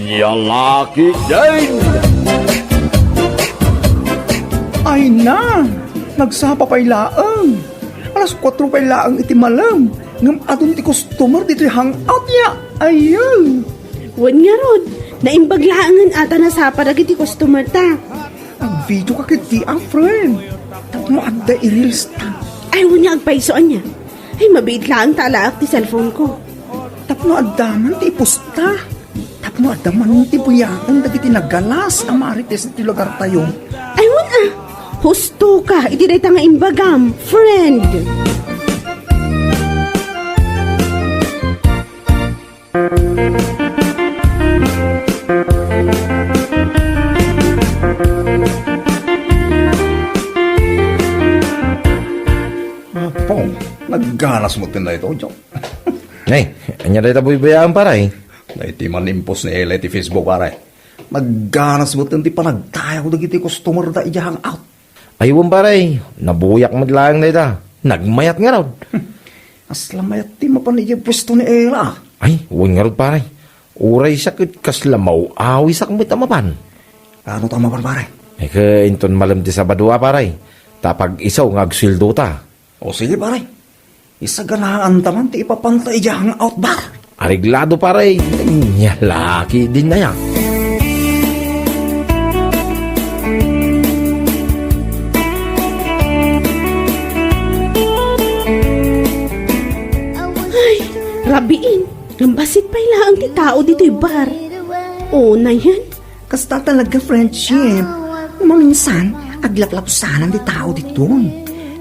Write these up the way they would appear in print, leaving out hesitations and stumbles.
Lalaki din! Ay na, nagsapa pa'y laang. Alas 4 pa'y laang iti malam. Ngam adun ti customer dito hangout niya. Ayun. Wan nga rod, naimbaglaangan ata na sa paragiti customer ta. Ang video ka kiti ang friend. Tapos mo agda i-reels ta. Ay, wan nga agpaisoan niya. Ay, mabait lang talaak ti cellphone ko. Tapos mo agdaman ti ipusta. Tapos mo agdaman ti buyakan dagiti nagalas ang marites ti lugar tayo. Ay, wan ah. Husto ka, iti day nga imbagam, friend. Pong, nagganas mo tinda ito, Joe. Ay, anya rin taboy bayaan paray. Iti manimpos ni Ella iti Facebook pare. Nagganas mo tinda pa nagtayo dagiti customer da ija hangout. Aywan paray, nabuyak maglaang na ita. Nagmayat nga raw. Aslamayat ti mapanigya pwesto ni Ella. Ay, huwag nga raw paray. Uray sakit kaslamaw, awi sakmit amapan. Ano tama pare? Ay ka inton malam ti Sabadua paray. Tapag isaw nga agsildo ta. O sige pare. Isa ganahan taman ti ipapanta ija hangout bar. Ariglado paray. Nyalaki din na yan. Rabiin, lambasit pa ang ti tao dito'y bar. Oo na yan. Kasta talaga friendship. Maminsan, aglaplapsanan di tao dito.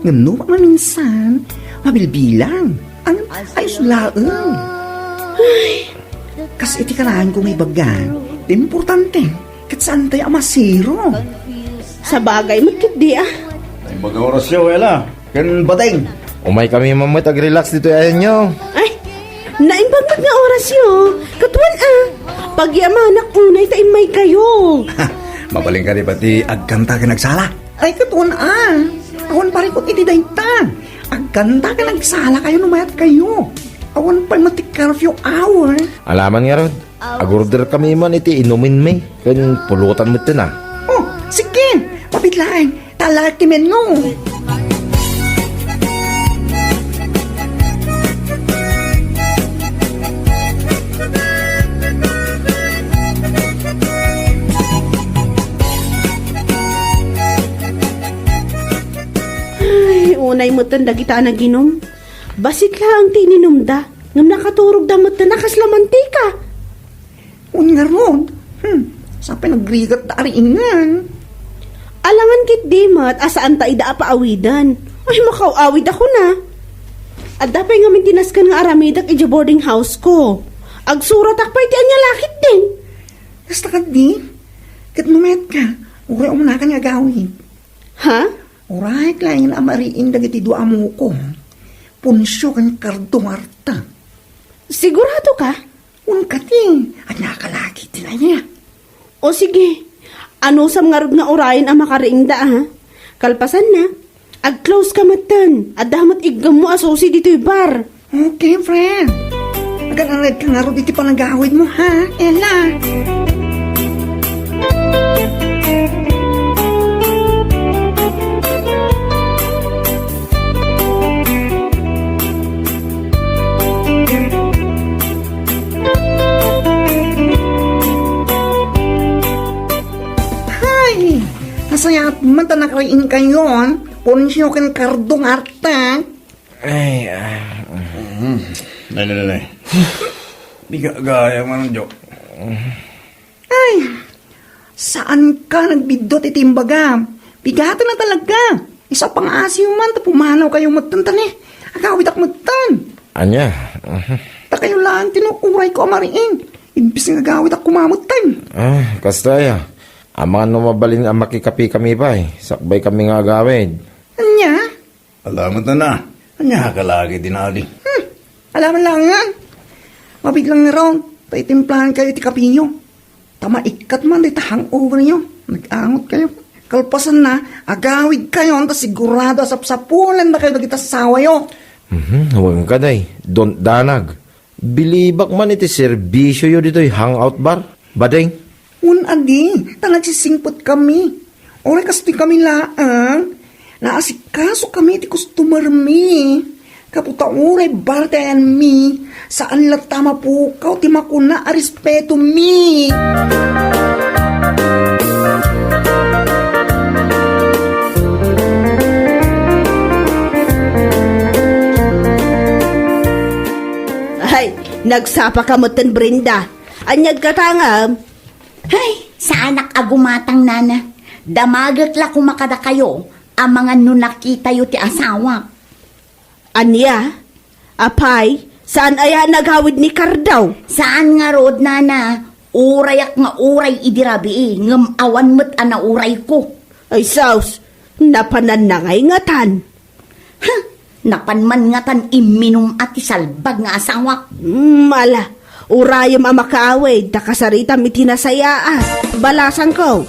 Ngano pa maminsan, mabilbilang. Ang ayos laang. Kasi iti kalahan ko may bagan. Di importante. Kat saan tayo amasiro? Sa bagay, magkit ah. Ay baga oras siya, Ella. Kan bateng. Umay kami mamay tag-relax dito ayan nyo. Ay, naimbagmag nga oras yo. Katuan ah. Pagyamanak unay taimay kayo. Mabaling ka di pati agkanta ka nagsala. Ay katuan awan pare ko iti daytan. Agkanta ka nagsala kayo numayat kayo. Awan pa matik curfew hour. Alaman nga raw. Agorder kami man iti inumin may. Kan pulutan mo ito na. Oh, sige. Mabitlain. Talak ti menu. Unay mo tanda kita naginom. Basit lang tininom da. Ngam nakaturog da mo tanda kaslamantika. Ungar mo. Sa pinagrigat da ingan. Alangan kit dimat asaan ta ida paawidan. Ay makawawid ako na. At dapay nga mintinaskan nga aramidak ija boarding house ko. Agsurat akpay ti anya lakit din. Basta ka di. Kat numet ka. Uray umuna ka niya gawin. Ha? Uray klain amariin dagiti dua mo ko. Punsyo kan kardo marta. Sigurado ka? Unkati. At nakalaki din na niya. O sige. Ano sam nga rod nga orayin ang makariing da ha? Kalpasan na. Ag-close ka matan. At damat igam mo asosi dito'y bar. Okay, friend. Agad-agad ka nga ro diti panagawid mo, ha, Ella? Hay! Nasayat man ta nakaraing kayo, punsyo kan kardong arta. Ay, Nay. Di ka gaya man, Jo. Ay, saan ka nagbidot itimbaga? Bigatan na talaga. Isa pang asiyo man, ta pumanaw kayong magtantan eh. Agawid ak magtan. anya. Ta kayo lang tinukuray ko amariin. Imbis nga agawid ak kumamutan. Kastaya. Amangan no mabalin ang makikapi kami ba eh. Sakbay kami nga agawid. Anya? Alamat na. Anya ka lagi dinali. Alaman lang nga. Mabiglang nga ron. Taitimplahan kayo ti kapinyo. Tamaikat man di hangover nyo. Nag-angot kayo. Kalpasan na, agawid kayo. Ta sigurado sapsapulan na kayo nagita sawayo. Huwag ka day. Don't danag. Bilibak man iti serbisyo yo dito'y hangout bar. Bading? Un adi, ta nagsisingpot kami. Oray kasi kami laang. Naasikaso kami ti customer mi. Kaputa oray baltayan mi. Saan lang tama pukaw ti makuna a respeto mi. Ay, nagsapa ka mo ten Brenda. Anyag ka tangam. Hay, sa anak agumatang nana. Damagat la kumakada kayo. Ang mga nunakita yu ti asawa. Anya? Apay, saan aya naghawid ni Cardaw? Saan nga rod nana? Urayak nga uray idirabi ngem awan met ana uray ko. Ay saus, napananangay ngatan. Ha, napanman nga tan iminum at isalbag nga asawa. Mala, urayam ang makaawid, takasarita mi tinasayaan. Balasan ko.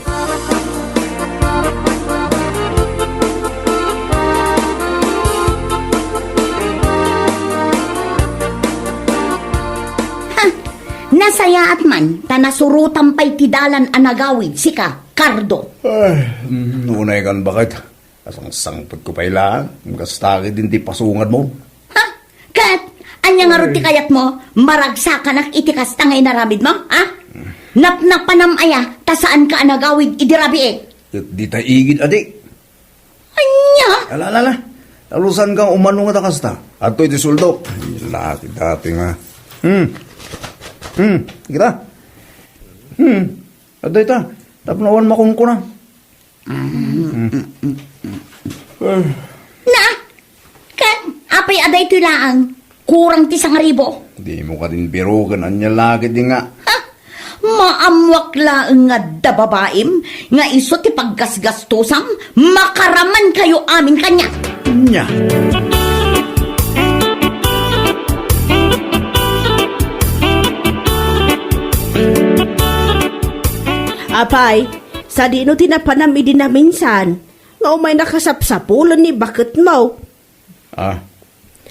Nasaya at man, tanasurutan pa'y tidalan anagawid, sika, Cardo. Ay, nunay kan bakit? Asang sangpot ko pa ilaan. Kastakit din ti pasungan mo. Ha? Kat, anya nga ti kayat mo, maragsakan ak itikas tangay naramid mo, ha? Napnapanam aya, tasaan ka anagawid idirabi eh. Di ta igid, adik. Anya? Alala, talusan kang umano nga takasta. At to'y ti suldo. Ay, laki dati nga. Kita. Aday ta. Tapnawan makong ko na. Na? Kat, apay aday ito laang, kurang ti sangaribo. Di mo ka din birugan. Anya laki di nga. Ha? Maamwak laang nga dababaim, nga iso ti paggasgastusam, makaraman kayo amin kanya. Nya. Apay, sa di no tinapanam idin na minsan, nga umay nakasapsapulan ni bakit mo. Ah,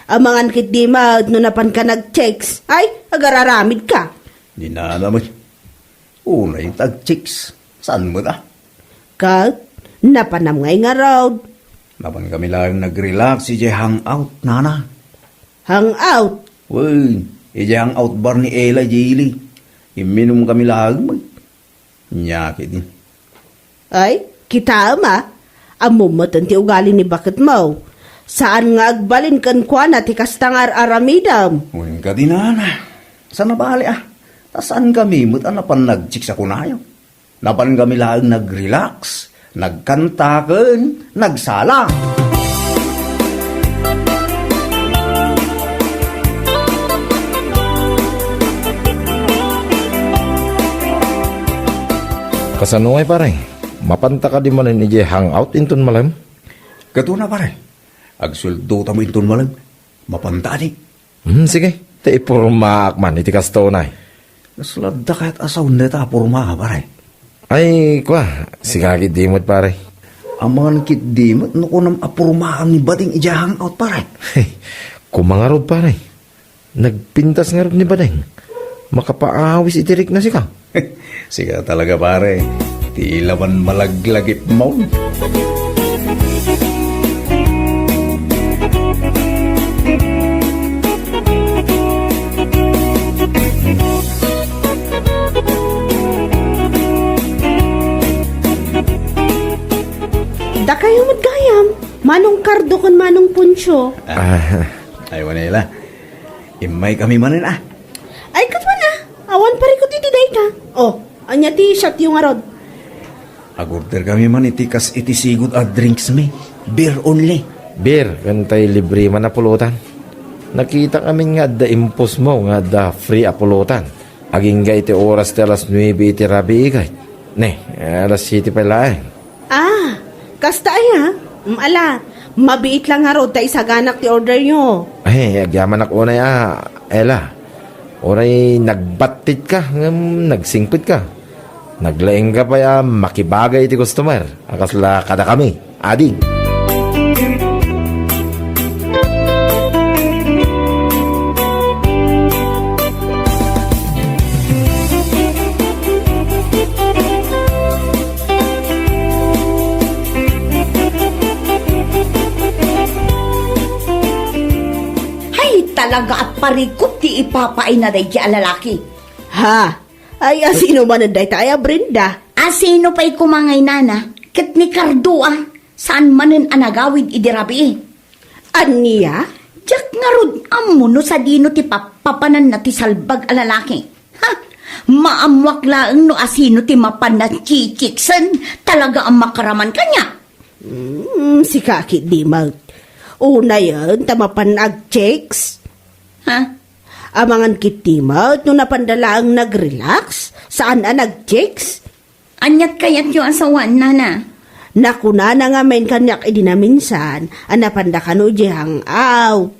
Ang mga ankit di ma, no napan ka nag-checks, ay, agararamid ka. di na alam mo. Unay tag-chicks. Saan mo ta? Kat, napanam ngay nga raw. Napan kami lang nag-relax. Ije hangout, nana. Hangout. Uy, ije hangout bar ni Ella Jili. Iminum kami lang. Nyaki din. Ay, kita ma, amumatan ti ugali ni bakit mo. Saan nga agbalin kan kwa na ti kastangar aramidam? Uy, ka din, nana. Saan na bali ah? Saan kami? Muta na pan nag-chicks ako na yun. Napan kami lang nag-relax. Nagkantakan. Nagsala. Kasanuay pare, mapanta ka di man ni hangout inton malam? Kato na pare. Agsuldo tamo inton malang. Mapanta di. Sige, te ipurmaak man iti kastonay. Naslada kahit asaw na ta purma pare. Ay, kwa, sigagit dimot pare. Ang mga nakitdimot no kunam apurmaan ni Bading ija hangout pare. Kumangarod pare. Nagpintas nga rin ni Badeng. Makapaawis itirik na sika. Siga talaga pare. Di laman malaglagip mo. Da kayo magayam, manong Cardo kon manong Puncho. Ay, wanela. Imay kami manin ah. Ay, katwa na, awan pari ko titi data. Oh, anya ti shot yung arod. Agurder kami man itikas itisigot at drinks me. Beer only. Beer, kantay libre man na pulutan. Nakita kami nga da impos mo nga da free apulutan. Aging ga iti oras ti alas 9 iti rabi ikay. Ne, alas 7 pa laeng. Ah, kasta ay ha? Ala, mabiit lang nga rod ta isaganak ti order nyo. Ay, agyaman ako na Ella. Oray, nagbatit ka, nagsingpit ka. Naglaing ka pa makibagay ti customer. Akasla kada kami. Adi. talaga at parikot ti ipapain na day lalaki. Ha? Ay, asino man ang day tayo, Brenda? Asino pa'y kumangay nana, kat ni Cardo saan manen anagawid idirabi. Aniya? Diyak nga rod, amo no sa dino ti papanan na ti salbag a lalaki. Ha? Maamwak laeng no asino ti mapan na chichiksen, talaga ang makaraman kanya. Si Kaki di mag. Una yun, tamapanag checks. Ha? Amangan kitimot, no napandala ang nag-relax, saan nag-checks? Anyat kayat yung asawan nana. Nakuna na nga men kanyak idinaminsan, anapanda ka no di hangout.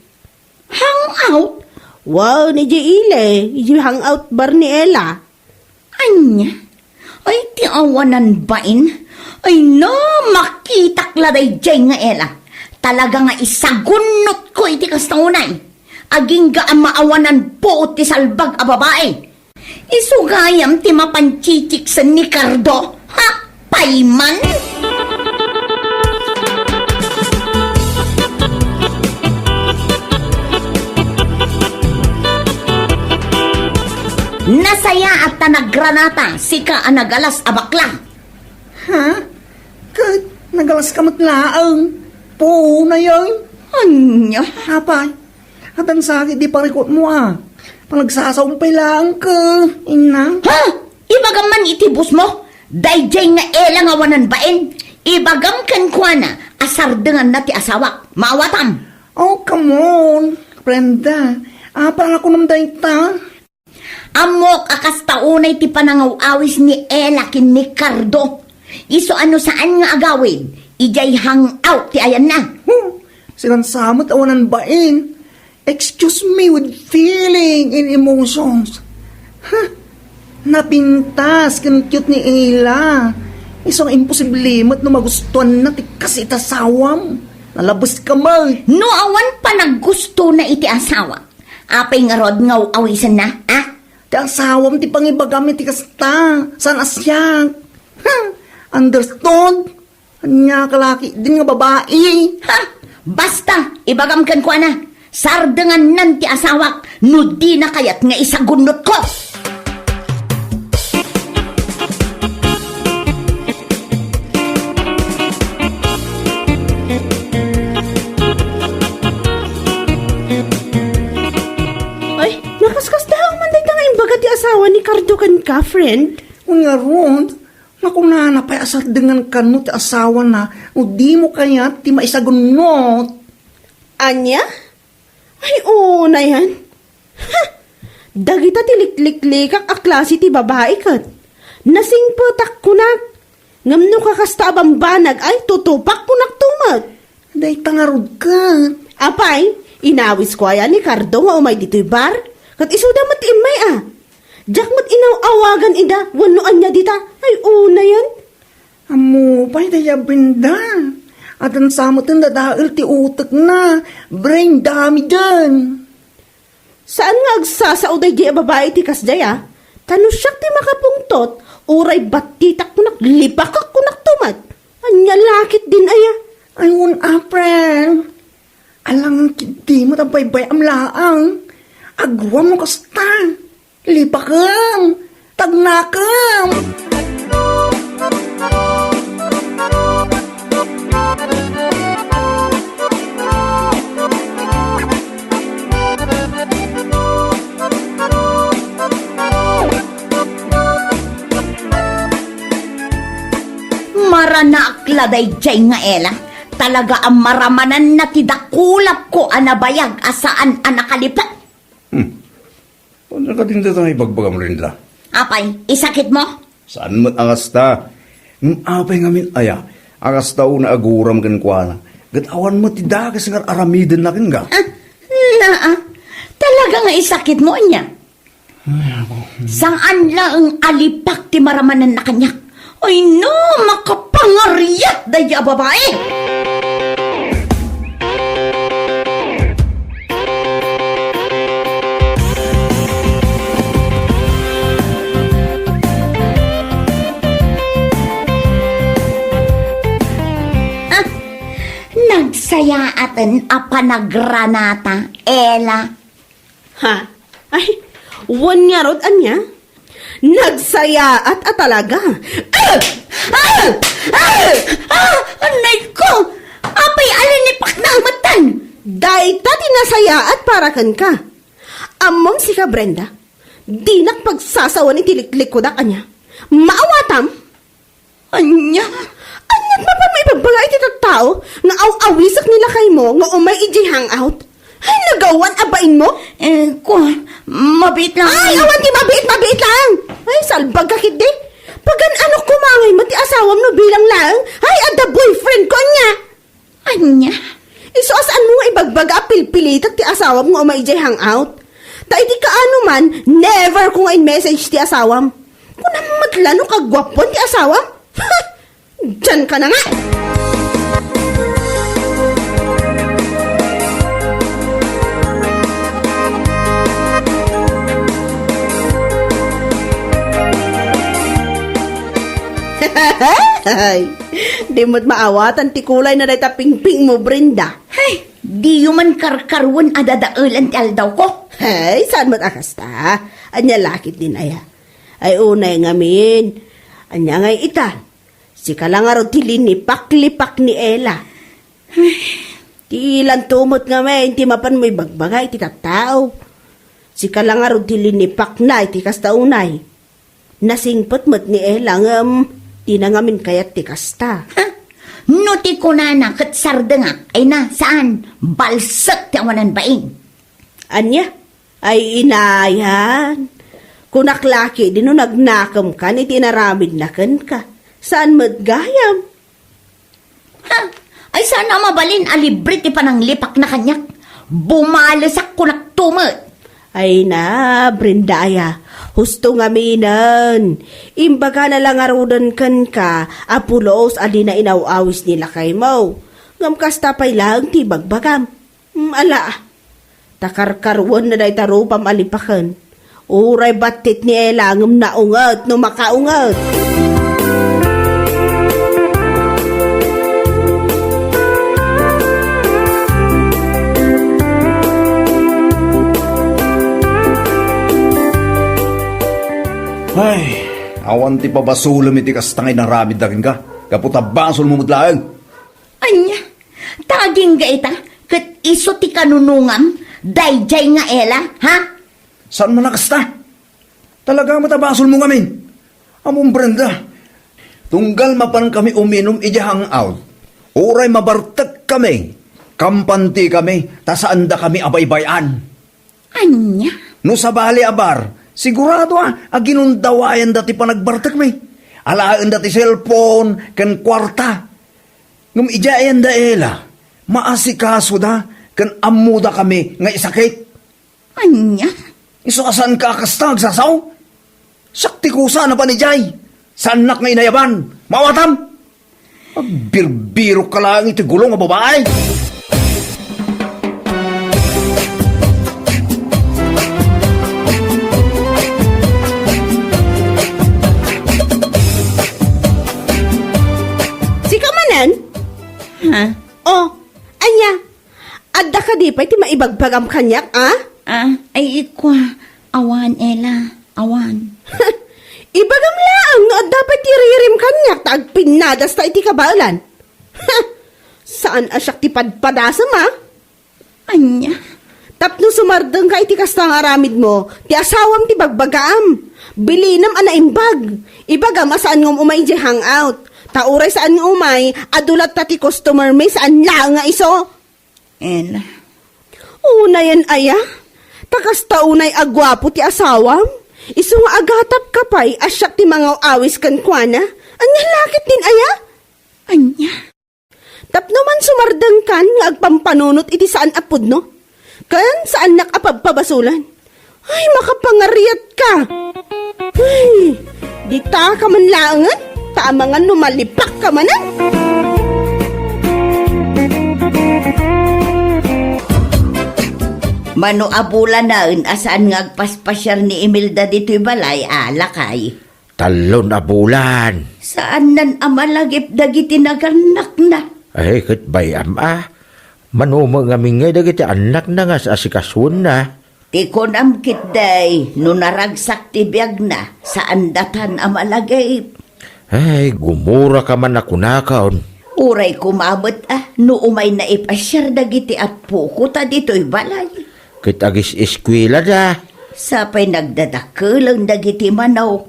Hangout? Wow, ni di ile, di hangout bar ni Ella. Anya? Ay, ti awanan bain? Ay no, makitak laday jay nga ela. Talaga nga isagunot ko iti kastangunay. Aging ga ang maawanan po ti salbag a babae. Isugayam ti mapanchichiksan ni Cardo. Ha? Payman? Nasaya at tanagranata, sika ang nagalas abakla. Ha? Kat, nagalas kamot laang. Po na yun. Anya? Apay, at ang sakit di parikot mo Panagsasaumpay lang ka, ina. Ha? Ibagam man itibus mo? Dayjay nga elang awanan bain. Ibagam kan kuana, asar dengan na ti asawak. Maawatam. Oh, come on. Brenda, parang ako naman dayta. Amok akas taunay ti panangaw-awis ni Ella kin ni Cardo. Iso ano saan nga agawid? Ijay hangout ti ayan na. Sinansamot awanan bain. Excuse me with feeling and emotions. Napintas kan cute ni Ella. Isang imposible no magustuhan na ti kasi itasawam. Nalabas ka mal. No awan pa naggusto na iti asawa. Apay nga rod ngaw awisan na, Ti asawam ti pangibagam ti kasta. San asyak. Understood? Anya kalaki din nga babae. Ha? Basta, ibagam kan ko na. Sardengan nan ti asawak, no di na kayat nga isagunot ko. Ay, nakaskas daw man day nga imbaga ti asawa ni Cardo kan ka, friend. Unya ron, naku na napay asar dengan kanu ti asawa na, o di mo kaya ti maisagunot. Anya? Ay, oo na yan. Ha! Dagita tilikliklikak a klase ti babae kat. Nasing putak kunak. Ngamno kakasta bambanag ay tutupak kunak tumat. Day tangarod ka. Apay, inawis ko ayan ni Cardo nga umay dito'y bar. Kat isuda mat imay Diyak mat inaw-awagan ida, wanuan niya dita. Ay, oo na yan. Amo, pa'y daya Brenda. At ang samutin na dahil ti utak na. Brain dami dyan. Saan nga agsasauday di babae ti kasdaya? Kano siyak ti makapungtot, uray batitak kunak, lipakak kunak tumat. Anya lakit din aya. Ayun, April. Alang kiti mo tabaybay am laang. Agwa mo kasta. Lipakam. Tagnakam. Maranaak laday jay nga Ella. Talaga ang maramanan na tidakulap ko anabayag asaan anakalipat. Ano ka din dito na ibagbagam rin la? Apay, isakit mo? Saan mo't angasta? Apay ngamin aya, angasta una aguram kan kuana. Gatawan mo ti dagas nga aramiden na kin ga. Talaga nga isakit mo niya. Saan lang alipak ti maramanan na kanya? Ay no, makapangariyat daya babae. Nagsayaaten a panagranata, Ella. Ha? Ay, wan nga rod, anya? Nagsaya at talaga. Anay ko! Apay alinipak na ang matan! Dahita tinasaya at parakan ka. Amom si ka, Brenda. Di nakpagsasawa ni tiliklik ko da kanya. Maawatam. Anya? Anyat pa pa may pagbagay iti tao nga aw-awisak nila kay mo nga umay iji hangout. Ay, nagawan abain mo? Mabit lang. Ay, awan ti mabiit lang. Ay, salbag ka kid di. Pagan ano kumangay mo ti asawam no bilang lang. Ay, ada boyfriend ko niya. Anya? Iso asaan mo nga ibagbaga pilpilitak ti asawam nga umay iji hangout. Ta iti kaano man, never ko nga in-message ti asawam. Kung matlano kagwapon ti asawam. Diyan ka na nga. Ay, di mo't maawatan ti kulay na day pingping mo, Brenda. Ay, di yuman karkarwan adadaulan ti aldaw ko. Ay, saan mo't akasta? Anya lakit din aya. Ay, unay ngamin. Anya ngay itan. Si kalangaro ti linipak-lipak ni Ella. Ti ilan tumot nga may, ti mapan mo'y bagbagay, ti tattao. Si kalangaro ti linipak na, ti kastaunay. Nasingpot mo't ni Ella nga, di na ngamin kayat ti kasta. Nuti ko na kat sarda nga. Ay na, saan? Balsak ti awanan baing. Anya? Ay inayan. Kunaklaki, di no nagnakam ka, ni tinaramid na kan ka. Saan madgayam? Ay sana mabalin alibre ti pananglipak na kanyak. Bumalasak ko naktumot. Ay na, Brendaya, husto nga minan. Imbaga na lang arudan kan ka, apulos adi na inawawis nila kay mo. Ngam kastapay lang ti bagbagam. Ala, takarkarwan na day tarupam alipakan. Uray batit ni Ella ngam naungat no makaungat. Ay, awan ti pabasulam iti kastangay na ramid dakin ka. Kaputa basol mo mutlaang. Anya, taging ga ita, kat iso ti kanunungam, dayjay nga Ella, ha? Saan mo nakasta? Talaga matabasol mo ngamin. Among Brenda, tunggal mapan kami uminom ija hangout. Uray mabartag kami. Kampanti kami, tasaanda kami abaybayan. Anya? No sa bali abar, sigurado aginundawayan dati pa nagbartag may. Alaan dati cellphone, kan kwarta. Ngum ijayan da Ella, maasikaso da, kan amuda kami nga isakit. Anya? Iso asan ka kastag sasaw? Sakti ko sana pa ni Jay. Sanak nga inayaban. Mawatam. Agbirbiro ka lang iti gulong nga babae. Si Kamanan? Ha? Oh, anya, adda ka di pa iti maibagbagam kanyak, ah? Ay ikwa, awan Ella, awan. Ibagam lang nga dapat tiririm kanyak tagpinadas ta iti kabalan. Saan asyak ti padpadasam, ah? Anya? Tapno sumardeng ka iti kastang aramid mo, ti asawam ti bagbagam. Bilinam anaimbag. Ibagam asaan ngum umay di hangout. Tauray saan nga umay, adulat ta ti customer may saan lang nga iso. Ella. Una yan aya. Takas taunay agwapo ti asawam. Iso nga agatap kapay asyak ti mga awis kan kuana. Anya lakit din aya. Anya? Tapno man sumardeng kan nga agpampanunot iti saan apod no. Kan saan nakapagpabasulan. Ay makapangariat ka. Ay, di ta ka man langan. Tamangan numalipak ka manan. Mano abula na asaan nga agpaspasyar ni Imelda dito'y balay, alakay. Talon na bulan. Saan nan amalagip dagiti naganak na? Ay, kat bayam Manumang aming ngay dagiti anak na nga sa asikasun na. Tikon am kitday, no naragsak ti biyag na, sa andatan am alagay. Ay, gumura ka man na kunakaon. Uray kumabot no umay na ipasyar dagiti at puko ta dito'y balay. Kit agis eskwela da. Sapay nagdadakelang dagiti manaw.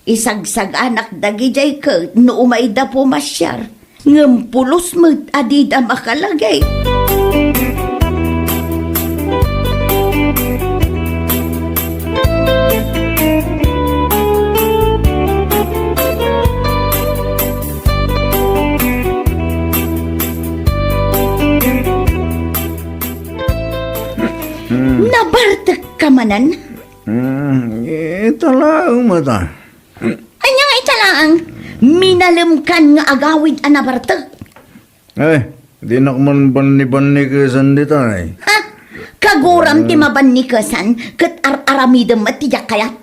Isagsag anak dagijay ka no umay da pumasyar. Ngem pulos mo't adida makalagay. Nabartek ka manan? Ito lang mata. Anyang italaang, minalimkan nga agawid anabartek. Di na man ban-ni ka sandita eh. Ha? Kaguram ti mabanikasan, kat aramidam at tiyak kayat.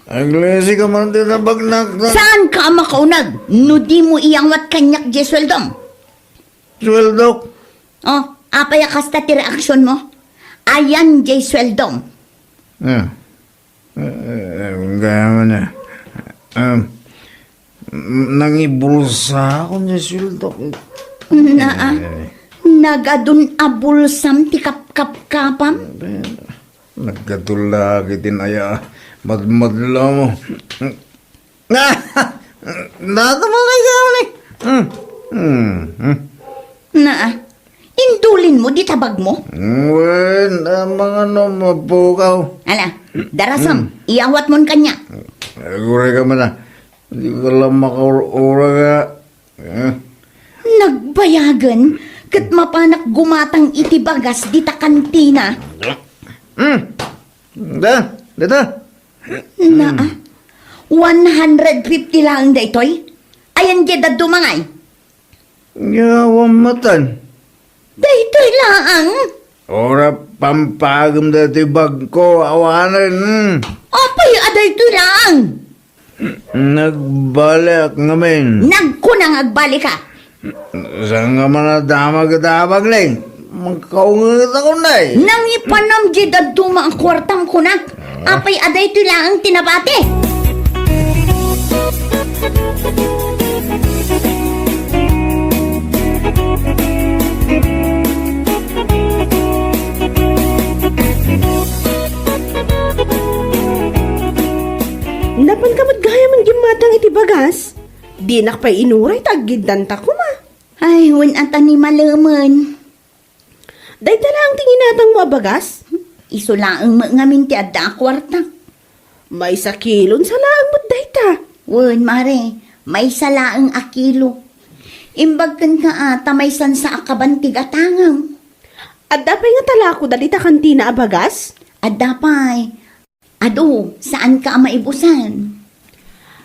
Aglesi ka man din na bagnak na. Saan ka makaunag? No di mo iyangwat kanyak di sweldom. Sweldok. Oh, apaya kasta ti reaksyon mo? Ayan di sweldom. Gaya man na. Nangibulsa ako niya sweldok. Nagadun abulsam ti kapkapkapam? Nagkatula kitin aya. Madmadla mo. Data mo na ikaw ni. Indulin mo di tabag mo? Wen, mga mapukaw. Ala, darasam, iyawat mon kanya. Gure ka man na. Hindi ko lang makaura ka. Nagbayagan, kat mapanak gumatang itibagas di ta kantina. Dito. 150 lang da itoy. Ayan di daddo mangay. Yawan matan. Da itoy lang. Ora pampagam dati bag ko, awanan. Apay aday itoy lang. Nagbalik ngamin. Nagkunang agbali ka. Saan ka man na damag-damag lang? Magkaungat ako na eh. Nang ipanam di daddo ma ang kwartam ko na. Apay aday itoy lang ang tinabate. Napan ka gaya man gimatang iti bagas? Di nakpay inuray taggidan ta kuma. Ay, wen ata ni malaman. Day tala ang tinginatang mo bagas? Iso lang ngamin ti adda kwarta. May sakilon sa laang mo't day ta. Wen, mare, may salaang akilo. Imbag kan ka ata may sansa akabantig atangam. At dapay nga tala ko dali ta kantina a bagas? At dapay, ado, saan ka maibusan?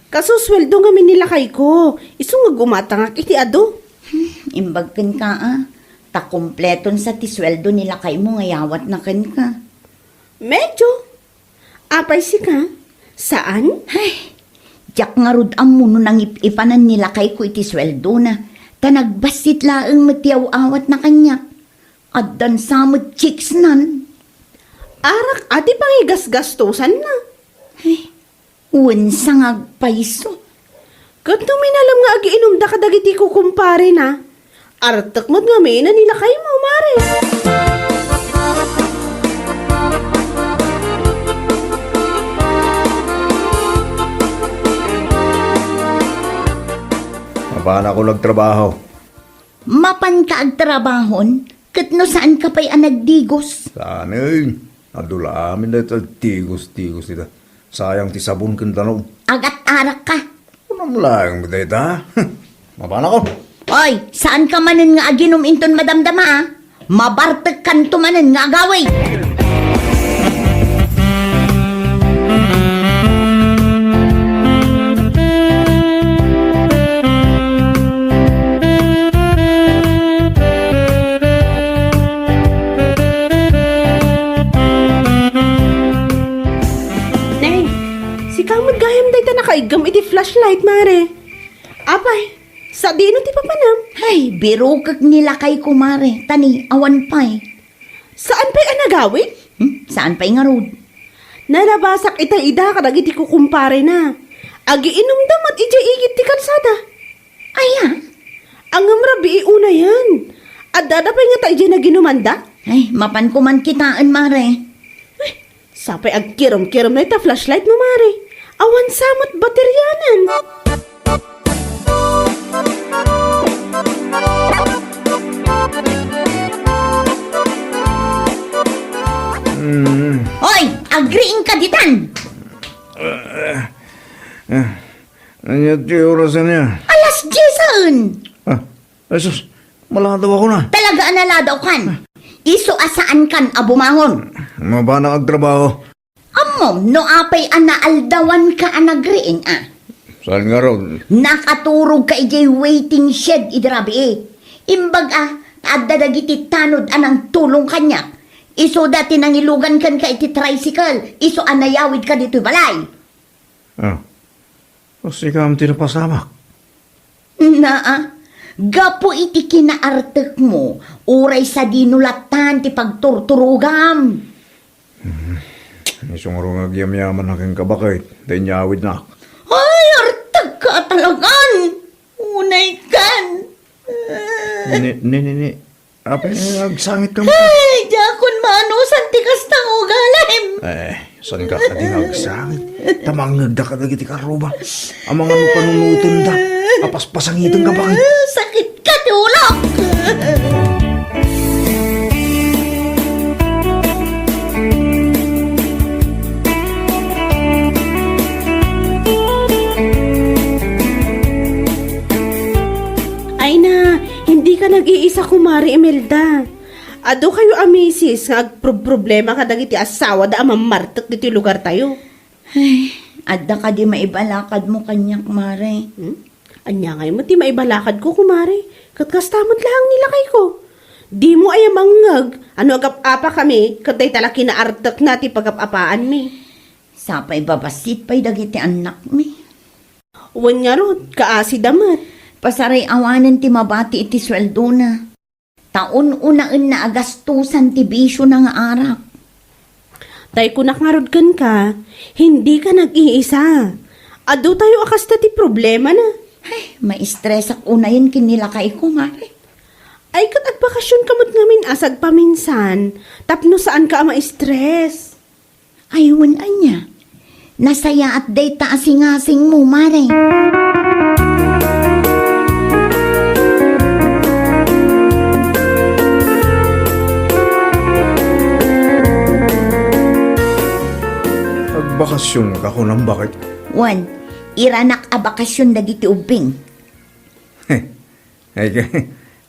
Kasusweldo nga minilakay ko. Iso nga gumatangak iti ado. Imbag kan ka ta kompleton sa tisweldo nila kay mo ngayawat na kan ka. Medyo. Apay si ka? Saan? Ay, jak nga rod ang muno nang ipanan nila kay ko iti sweldo na. Ta nagbasit laang matiyaw awat na kanya. At dan samot chicks nan. Arak ati pangigas-gastusan na. Ay, unsang agpaiso. Kat nung minalam nga agiinom da kadagiti ko kumpare na. Artak mo't nga may na nila kayo mo, mare. Paano ako nagtrabaho? Mapan ka agtrabahon, kat no saan ka pa'y nagdigos. Saan eh? Adula amin na ito. Tigos nila. Sayang ti sabon kang tanong. Agat-arak ka. Unang lang mo dito ha? Mapana ko? Oy, saan ka manin nga aginom inton madamdama Mabartek kan tumanin nga agaway. Nakaigam iti flashlight, mare. Apay, sa dino ti papanam? Ay, biro kag nila kay kumare. Tani, awan pa'y. Saan pa'y anagawit? Saan pa'y nga rod? Nalabasak itay ida kadag iti kukumpare na. Agi inom damat ija igit ti kalsada. Aya. Ang amrabi una yan. At dadapay nga tayo dyan na ginumanda. Ay, mapan ko man kitaan, Mare. Sapay ag kirom-kirom na ita flashlight mo, Mare. Awan samot bateryanan. Hoy, agreeing ka ditan. Ano ti orasan niya? Alas 10. Ah, Jesus, maladaw ako na. Talaga analadaw kan. Iso asaan kan abumangon. Mabanang agtrabaho. Amom, no apay anaaldawan ka anagreing Saan nga raw? Nakaturog ka ijay waiting shed idrabi Imbag adda dagiti tanod anang tulong kanya. Iso dati nang ilugan kan ka iti tricycle. Iso anayawid ka dito balay. Ah, kasi ka ang tinapasamak. Gapo iti kinaartek mo. Uray sa dinulatan ti pagturturugam. Isong nga nagyamyaman aking kabakit. Dahil nyawid na. Ay, artag ka talagan. Unay kan. Ni. Apay, nagsangit ka mo. Ay, jakon manusan ti kastang ugalim. Saan ka ka din nagsangit? Tamang nagda ka dagiti karuba. Ang mga panunutin da. Apaspasangitan ka bakit? Sakit ka, tulog. Ay na, hindi ka nag-iisa kumari, Imelda. Ado kayo amisis nga problema ka dagiti asawa da amamartak dito lugar tayo. Ay, adda ka di maibalakad mo kanyak, Mare. Anya ngayon mo ti maibalakad ko, kumari. Katkastamot lang nilakay ko. Di mo ay mangag. Ano agap-apa kami, katay tala kinaartak na ti pagap-apaan mi. Sapay babasit pa'y dagiti anak mi. Uwan nga rod, kaasi damat. Pasaray awanan ti mabati iti sweldo na. Taon-unaan na agastusan ti bisyo ng arak. Tay kunak nga rod kan ka, hindi ka nag-iisa. Ado tayo akas na ti problema na. Ay, ma-stress ak unayin kinilakay ko, Mare. Ay kat agbakasyon kamot ngamin asag paminsan. Tapno saan ka ma-stress? Ayun, anya. Nasaya at day taasing-asing mo, Mare. Nagbakasyon ka ko ng bakit? Juan, iranak a bakasyon dagiti ubing. Ay,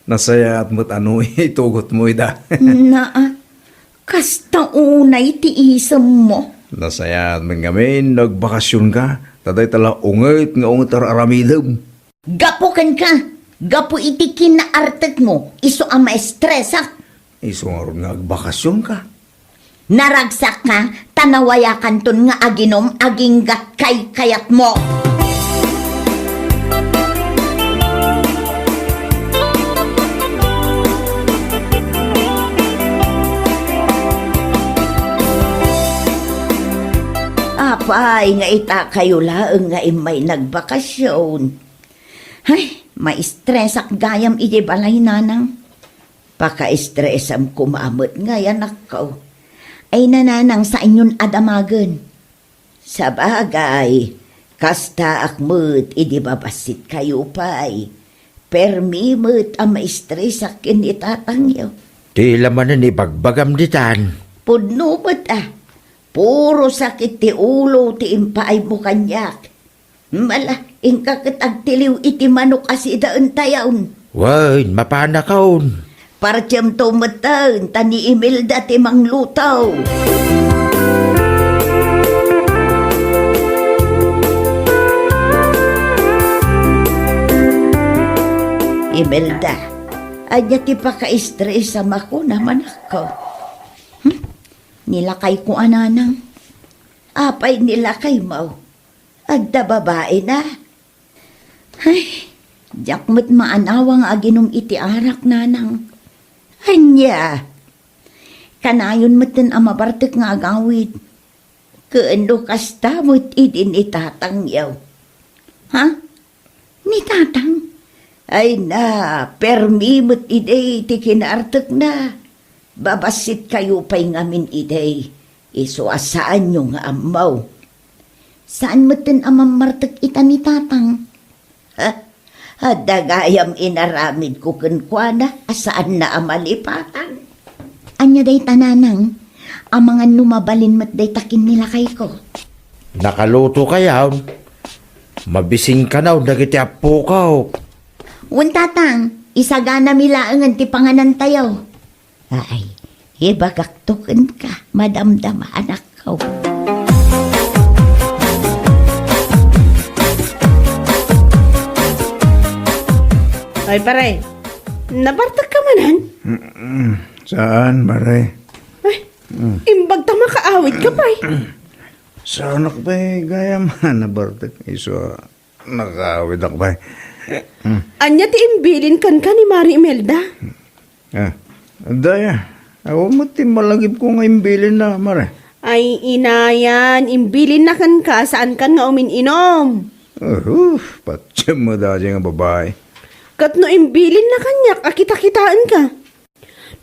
nasaya at mo't ano itugot mo ida. Kasta unay ti isam mo. Nasaya at mga ngamin, nagbakasyon ka. Taday tala ungit nga ungit aramidam. Gapo kan ka. Gapo iti kinaartet mo. Iso ang maestresa. Iso nga ron nga agbakasyon ka. Naragsak ka, tanawayakan ton nga aginom, aging kay kayat mo. Apay, nga ita kayo laeng nga imay nagbakasyon. Ay, ma-stressak gayam iti balay nanang. Paka-stressam kumamot nga yanak ko. Ay nananang sa inyon adamagan. Sa bagay, kasta akmut idi babasit kayo pa'y. Permimut ang maistresak kinitatangyo. Di laman ni bagbagam ditan. Pudnubot puro sakit ti ulo ti impaay mo kanyak. Mala, ingkakit agtiliw iti manok asidaan tayawn. Wan, mapanakaon. Partyam tumatan, tani Imelda ti manglutaw. Imelda, adya ti paka-stress ako naman ako. Nilakay ko ananang. Apay nilakay mo. Agda babae na. Ay, jakmat maanawang aginom iti arak nanang. Hanya, Kanayon matan ang mabartek nga agawid. Kaano kasta mo't idin itatangyaw. Ha? Ni tatang? Ay na, permi mo't iday ti kinartek na. Babasit kayo pa'y ngamin iday. Iso asaan nyo nga amaw. Saan matan ang mamartek ita ni tatang? Ha? Dagayam inaramid ko kenkwana, asaan na amalipatan. Anya day tananang, ang mga numabalin mat day takin nila kay ko. Nakaluto kayaw. Mabising ka na, dagiti apo ka. Untatang, isagana milaangan ti panganan tayo. Ay, ibagaktukan ka, madamdam anak ko. Ay, pare. Nabartag ka manan? Saan, Maray? Ay, imbag ta makaawit ka pa Sa anak ba gaya man nabartek. Iso, nakawid ako ba? Anya ti imbilin kan ka ni Mari Imelda. Daya, ako mo malagip ko nga imbilin na, Maray. Ay, inayan, imbilin na kan ka saan kan nga umininom. Patsya mo dati nga babae. Kat no imbilin na kanyak, akita-kitaan ka.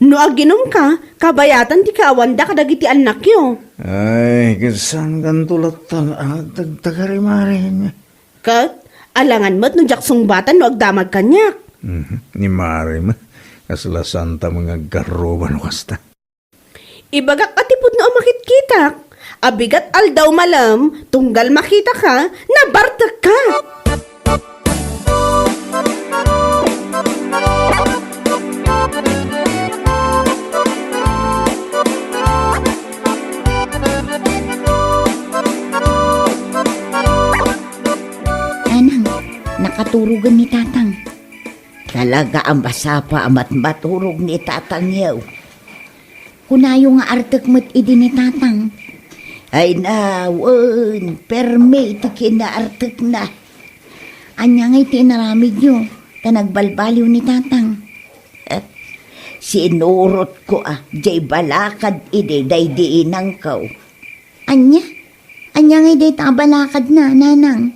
No aginom ka, kabayatan ti kaawanda kadagiti anak yo. Ay, kasan kan tulatan, tagtagarimarin. Kat, alangan mo't no jaksong batan no agdamag kanyak. Ni Mari ma, kasla santa mga garoban o kasta. Ibagak atipod no makitkitak. Abigat aldaw malam, tunggal makita ka, nabartag ka. Anang, nakaturugan ni tatang. Talaga ang basapa amat maturog ni tatang yaw. Kunayo nga artek mat idi ni tatang. Ay nawan, perme iti kinaartek na. Anya nga iti naramid nyo, tanagbalbaliw ni tatang. Sinurot ko jay balakad idi day diinang kaw. Anya nga iti balakad na, nanang.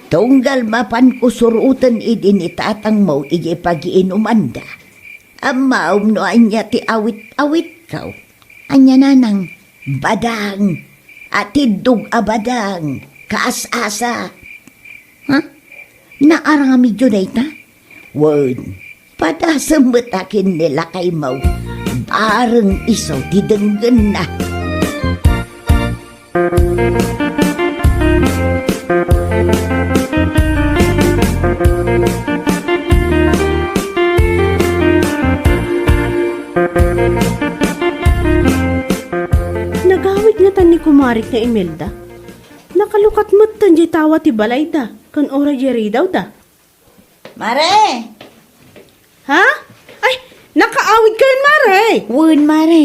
Tunggal mapan ko surutan idi ni tatang mo iji pag-iinumanda. Amaw no anya ti awit-awit kaw. Anya nanang, badang, atidog abadang, kaas-asa. Ha? Naarami dyo na ita? Wan, padasamot akin nila kay maw. Parang isaw didenggan na. Nagawid nga tan ni kumarik na Imelda. Nakalukat mo't tan di tawa ti balay da, kan ora jeri daw da. Mare! Ha? Ay, nakaawid ka yun, Mare. Wan, Mare.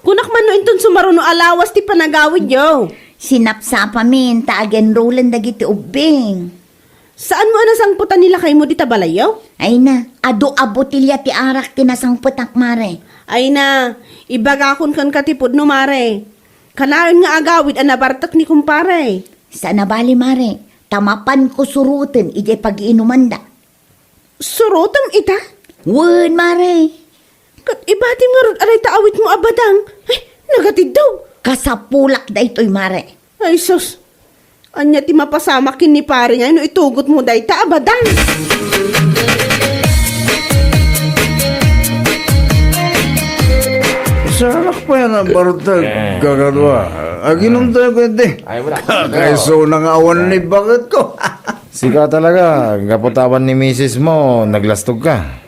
Kunak man no inton sumaruno alawas ti panagawid yo. Sinapsapa min, taagen rolan dagiti ubing. Saan mo anasangputan nila kay mo di tabalayaw? Ay na, ado abotilya ti arak tinasangputak, Mare. Ay na, ibagakon kan katipod no, Mare. Kanayon nga agawid ang nabartak ni kumpare. Sa nabali, Mare, tamapan ko surutin ije pag-iinumanda. Surutam ita? Wan, Mare. Kat ibati nga ron aray taawit mo abadang. Ay, nagatid daw. Kasapulak da ito'y, Mare. Ay, sus. Anya ti mapasama kin ni pare nga, no itugot mo day ta abadang. Sa anak pa yan ang barutag, kakadwa. Aginom tayo kwente. Ay, wala. Kaiso nang awan ni bakit ko. Sika talaga, kaputawan ni misis mo, naglastog ka.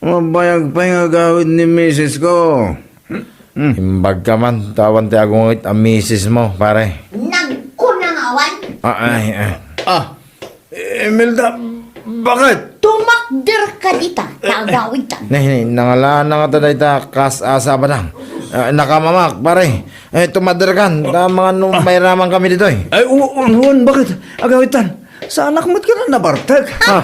Mabayag pa yung agawid ni misis ko. Imbag ka man, tawan ti agungit ang misis mo, pare. Nagkunangawan, Ay. Imelda, bakit? tumakder ka dita, tagawid ta. Nangalaan na nga taday ta, kas-asa ba lang. Nakamamak, pare. Tumader kan, mga nung may ramang kami dito eh. Ay, uwan, bakit? Agawitan, sa anak mo't ka na nabartag. Ha?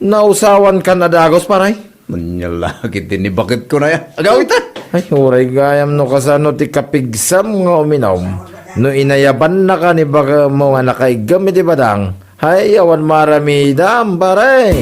Nausawan ka na dagos, pare? Manyalakit din ni bakit ko na yan. Agawit ah! Ay, uray gayam no kasano ti kapigsam nga uminom. No inayaban na ka ni baka mo nga nakaigam iti badang. Hay, awan maramidam, pare.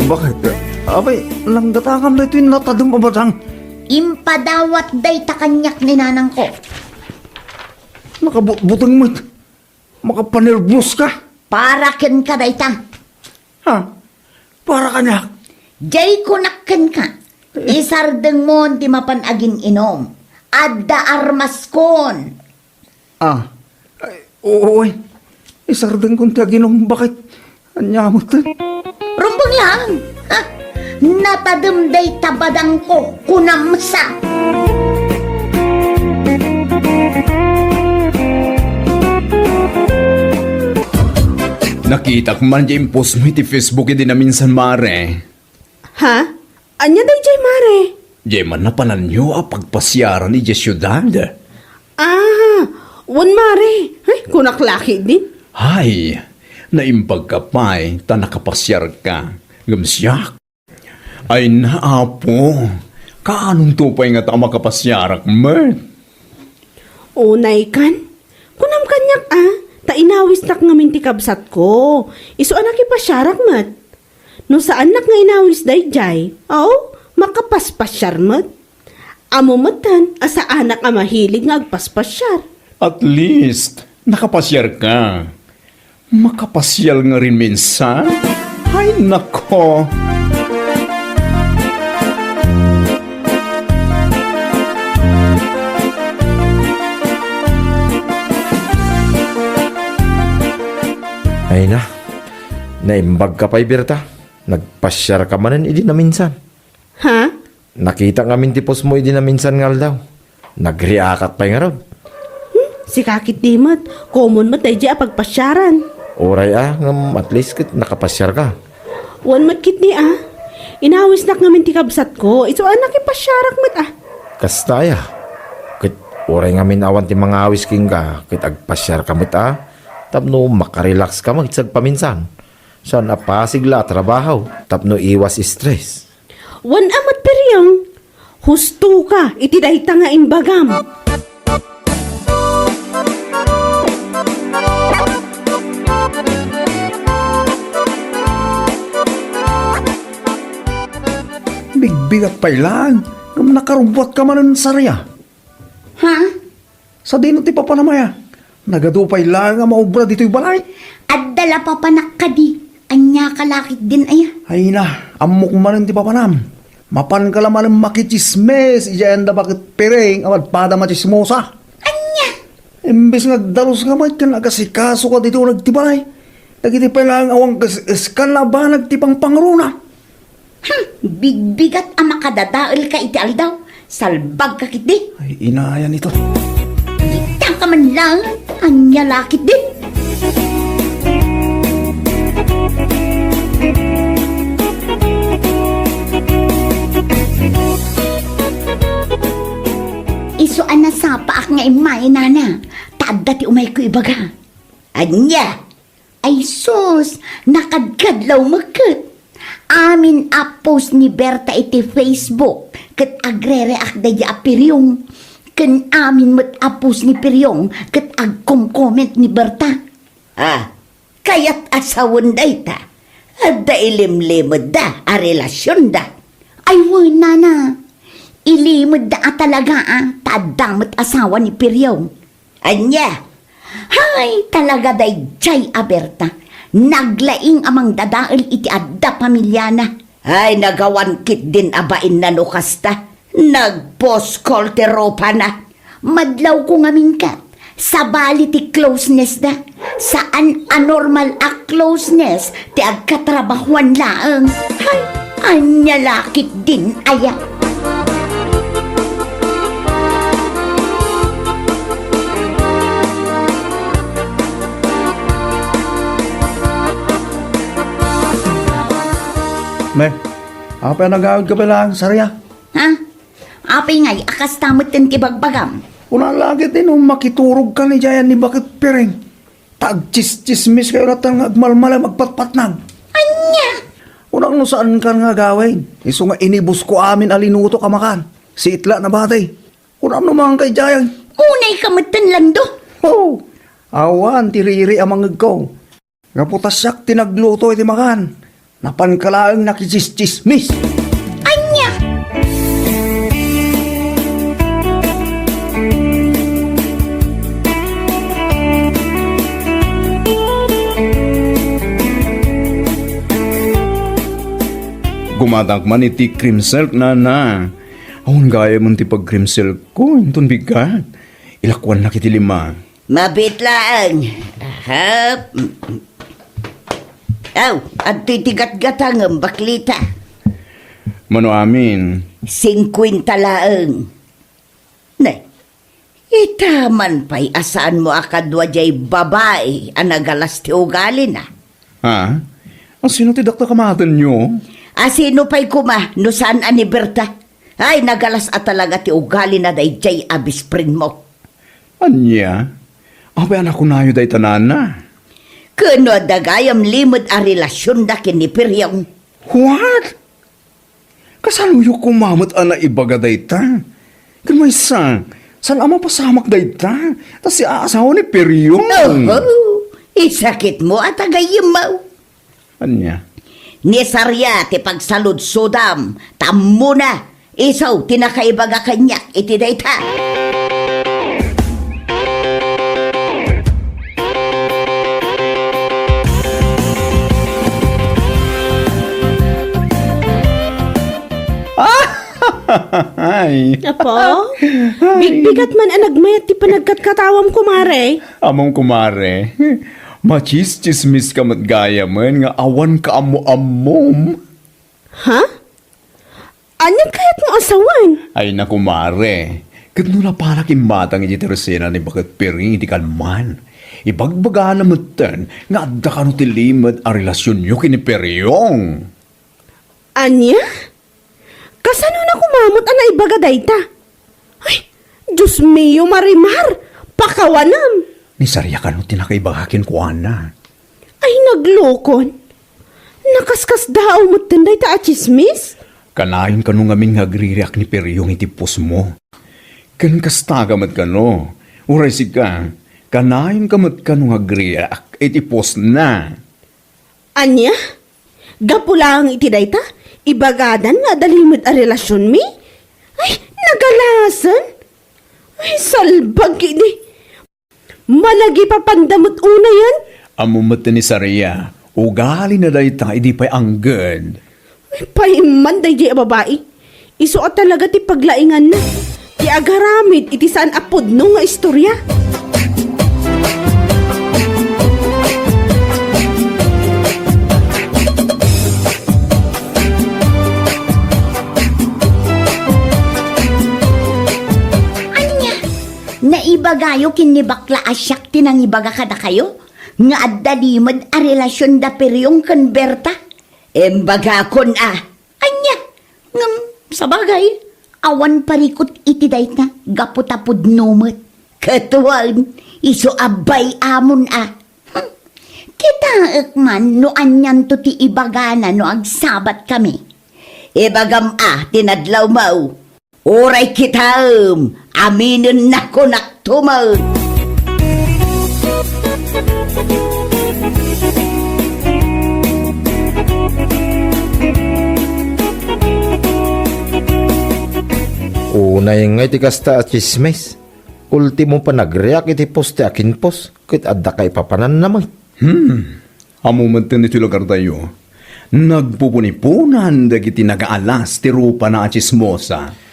Bakit? Abay, lang datakam na ito yung natadong pabatang. Impadawat day takanyak ni nanang ko. Nakabutang mo ito. Makapanervous ka. Para ken ka day ta. Ha? Para ka na. Jay ko nakken ka. Isardeng mo ti mapanagin inom. Adda armas kon. Ah. Ay, oo ay. Isardeng kong tiyaginom. Bakit? Anyamot na. Rumbang lang. Ha? Natademday tabadang ko kunamsa. Nakita ko man dyan post mo iti Facebook hindi na minsan mare. Ha? Anya day jay mare? Dyan man na pananyo pagpasyaran ni dyan syudad. Ah, wan mare. Ay, kunaklaki din. Hay, naimbag ka pa'y ta nakapasyar ka. Gamsyak. Ay naapo, kaanong tupay nga ta makapasyarak mo? Unay kan? Kunam kanyak ta inawis nak ngamin ti kabsat ko. Isu anak ipasyarak mat. No saan nak nga inawis day jay? Oh, makapaspasyar mat. Amo matan, asa anak a mahilig nga agpaspasyar. At least, nakapasyar ka. Makapasyal nga rin minsan? Ay nako. Ay na, naimbag ka pa'y Berta. Nagpasyar ka manan, idi na minsan. Ha? Nakita nga mintipos mo, idi na minsan nga daw. Nagriakat pa'y nga raw. Si kakit di mat, common mat day jay pagpasyaran. Oray ngam at least kit nakapasyar ka. Wan mat kit ni inawis nak ngamin ti kabsat ko. Isu anak ipasyarak mat Kastaya. Kit oray nga minawan ti mga awis king ka, kit agpasyar ka mit tapno makarelax ka magitsag paminsan. Saan apasigla trabaho, tapno iwas stress. Wan amat peryang. Husto ka, iti dayta nga imbagam. Bigbigat pa'y lang. Kung nakarumbot ka man ng sarya. Ha? Sa dino ti papanamaya. Nagadupay lang nga maubra dito'y balay. Addala pa panak ka di. Anya kalakit din aya. Ay na, amok man ti papanam. Mapan ka laman ng makichismes. Iyan da bakit pereng amad pada machismosa. Anya? Imbes nga daros nga may kan agasikaso ka dito nagtibalay. Nagiti pa lang awang eskan na ba nagtipang pangruna. Bigbigat ang makadadaal ka iti aldaw. Salbag ka kit di. Ay inayan ito. Kita ka man lang. Anya lakit di. Isuan na sa paak nga imay nana. Tada ti umay ko ibaga. Anya? Ay sus, nakadkadlaw magkat. Amin apos ni Berta iti Facebook. Kat agre-react da ya piryong. Kan amin mat apos ni piryong. Kat agkom-comment ni Berta. Kayat asawan da ita. Adda ilimlimod da, a relasyon da. Ay wala na. Ilimod da talaga tadamot asawa ni piryong. Anya? Hay talaga day jay a Berta. Naglaing amang dadaal iti adda pamilyana. Ay nagawan kit din abain na nukasta. Nag-post call ti ropa na. Madlaw ko ngamin ka. Sa bali ti closeness da. Saan anormal a closeness ti agkatrabahuan laang. Hay, anya lakit din aya. Me, apa yang nagawid ka pala, Sarya? Ha? Apay ngay, akas tamot din kibagbagam. Una lagi din makiturog ka ni Jayan ni Bakit Piring. Tag-chis-chismis kayo natang agmalmala magpatpatnag. Anya! Unang no saan ka nga gawin? Iso nga inibus ko amin alinuto ka makan. Si Itla na batay. Unang no mga kay Jayan. Unay kamatan lando. Oh, awan tiriri amang ko. Ngaputasyak tinagluto iti makan. Napankalaang nakichismismis. Anya! Gumadak man iti cream silk na. Awan gaya man ti pag cream silk ko. Intun bigat. Ilakwan na kiti lima. Mabitlaan. Hap. Aw, at titigat-gatang ang baklita. Mano amin. 50 laeng. Ne, itaman pa'y asaan mo akadwa jay babae ang nagalas ti ugali na. Ha? Ang sino ti dakta kamatan nyo? Asino pa'y kuma no saan ani Berta? Ay, nagalas at talaga ti ugali na day jay abisprin mo. Anya? Abay anak ko na yun day tanan na. Kuno dagayam limod a relasyon da kinipiryong. What? Kasaluyo kumamot ana ibaga day ta. Kanmay san ama pasamak day ta. Tas si aasawa ni Peryong. Oh, isakit mo at agayim mo. Anya? Ni Sarya ti pagsalud sudam, tammo na. Isaw tinakaibaga kanyak iti dayta. Ay, Apo? Bigbigat man ang nagmayat ti panagkatkatawam kumare. among kumare. Machis-chismis ka matgaya man nga awan ka amo-amom. Ha? Anyan kaya't mo asawan? Ay na kumare. Kano na para kimbatang iti Teresina ni Bakit Piring iti kalman. Ibagbaga na matan nga adda ka no ti limad a relasyon nyo kini Peryong. Anya? Kasano na kumamot ang naibaga dayta? Ay, Diyos mio marimar, pakawanam. Ni Sarya ka no tinakaibagakin ko ana. Ay, naglokon. Nakaskas daw mo tanday ta at chismis? Kanayon ka no ngamin nga agrireak ni Peryong iti pus mo. Kan kastagamat ka no. Uray si ka, kanayon ka mat ka no nga agrireak iti pus na. Anya? Gapulang iti dayta? Ibagadan nga dalimod a relasyon mi? Ay, nagalasan? Ay, salbag ini. Malagi pa pandamot una yan? Amo mata ni Sarya, ugali na dahi ta, hindi pa'y anggad. Ay, paiman day di a babae. Iso at talaga ti paglaingan na. Ti agaramid iti saan apod no nga istorya. Naibagayo kinibakla asyak tinang ibaga kada kayo? Nga addalimod a relasyon da Peryong kan Berta? Embaga kon Anya, ngam, sabagay, awan parikot iti dayt na gaputapod numot. Katuan, iso abay amon Kita ekman no anyan to ti ibagana no agsabat kami. Ibagam tinadlaw mau. Oray kita aminin na ko naktumaw. Unay nga iti kasta at chismes. Ultimo pa nagreak iti poste akin pos. Kit adda kay papanan naman. Amo man iti lugar tayo. Nagpupunipunan dagiti nagaalas ti rupa na chismosa.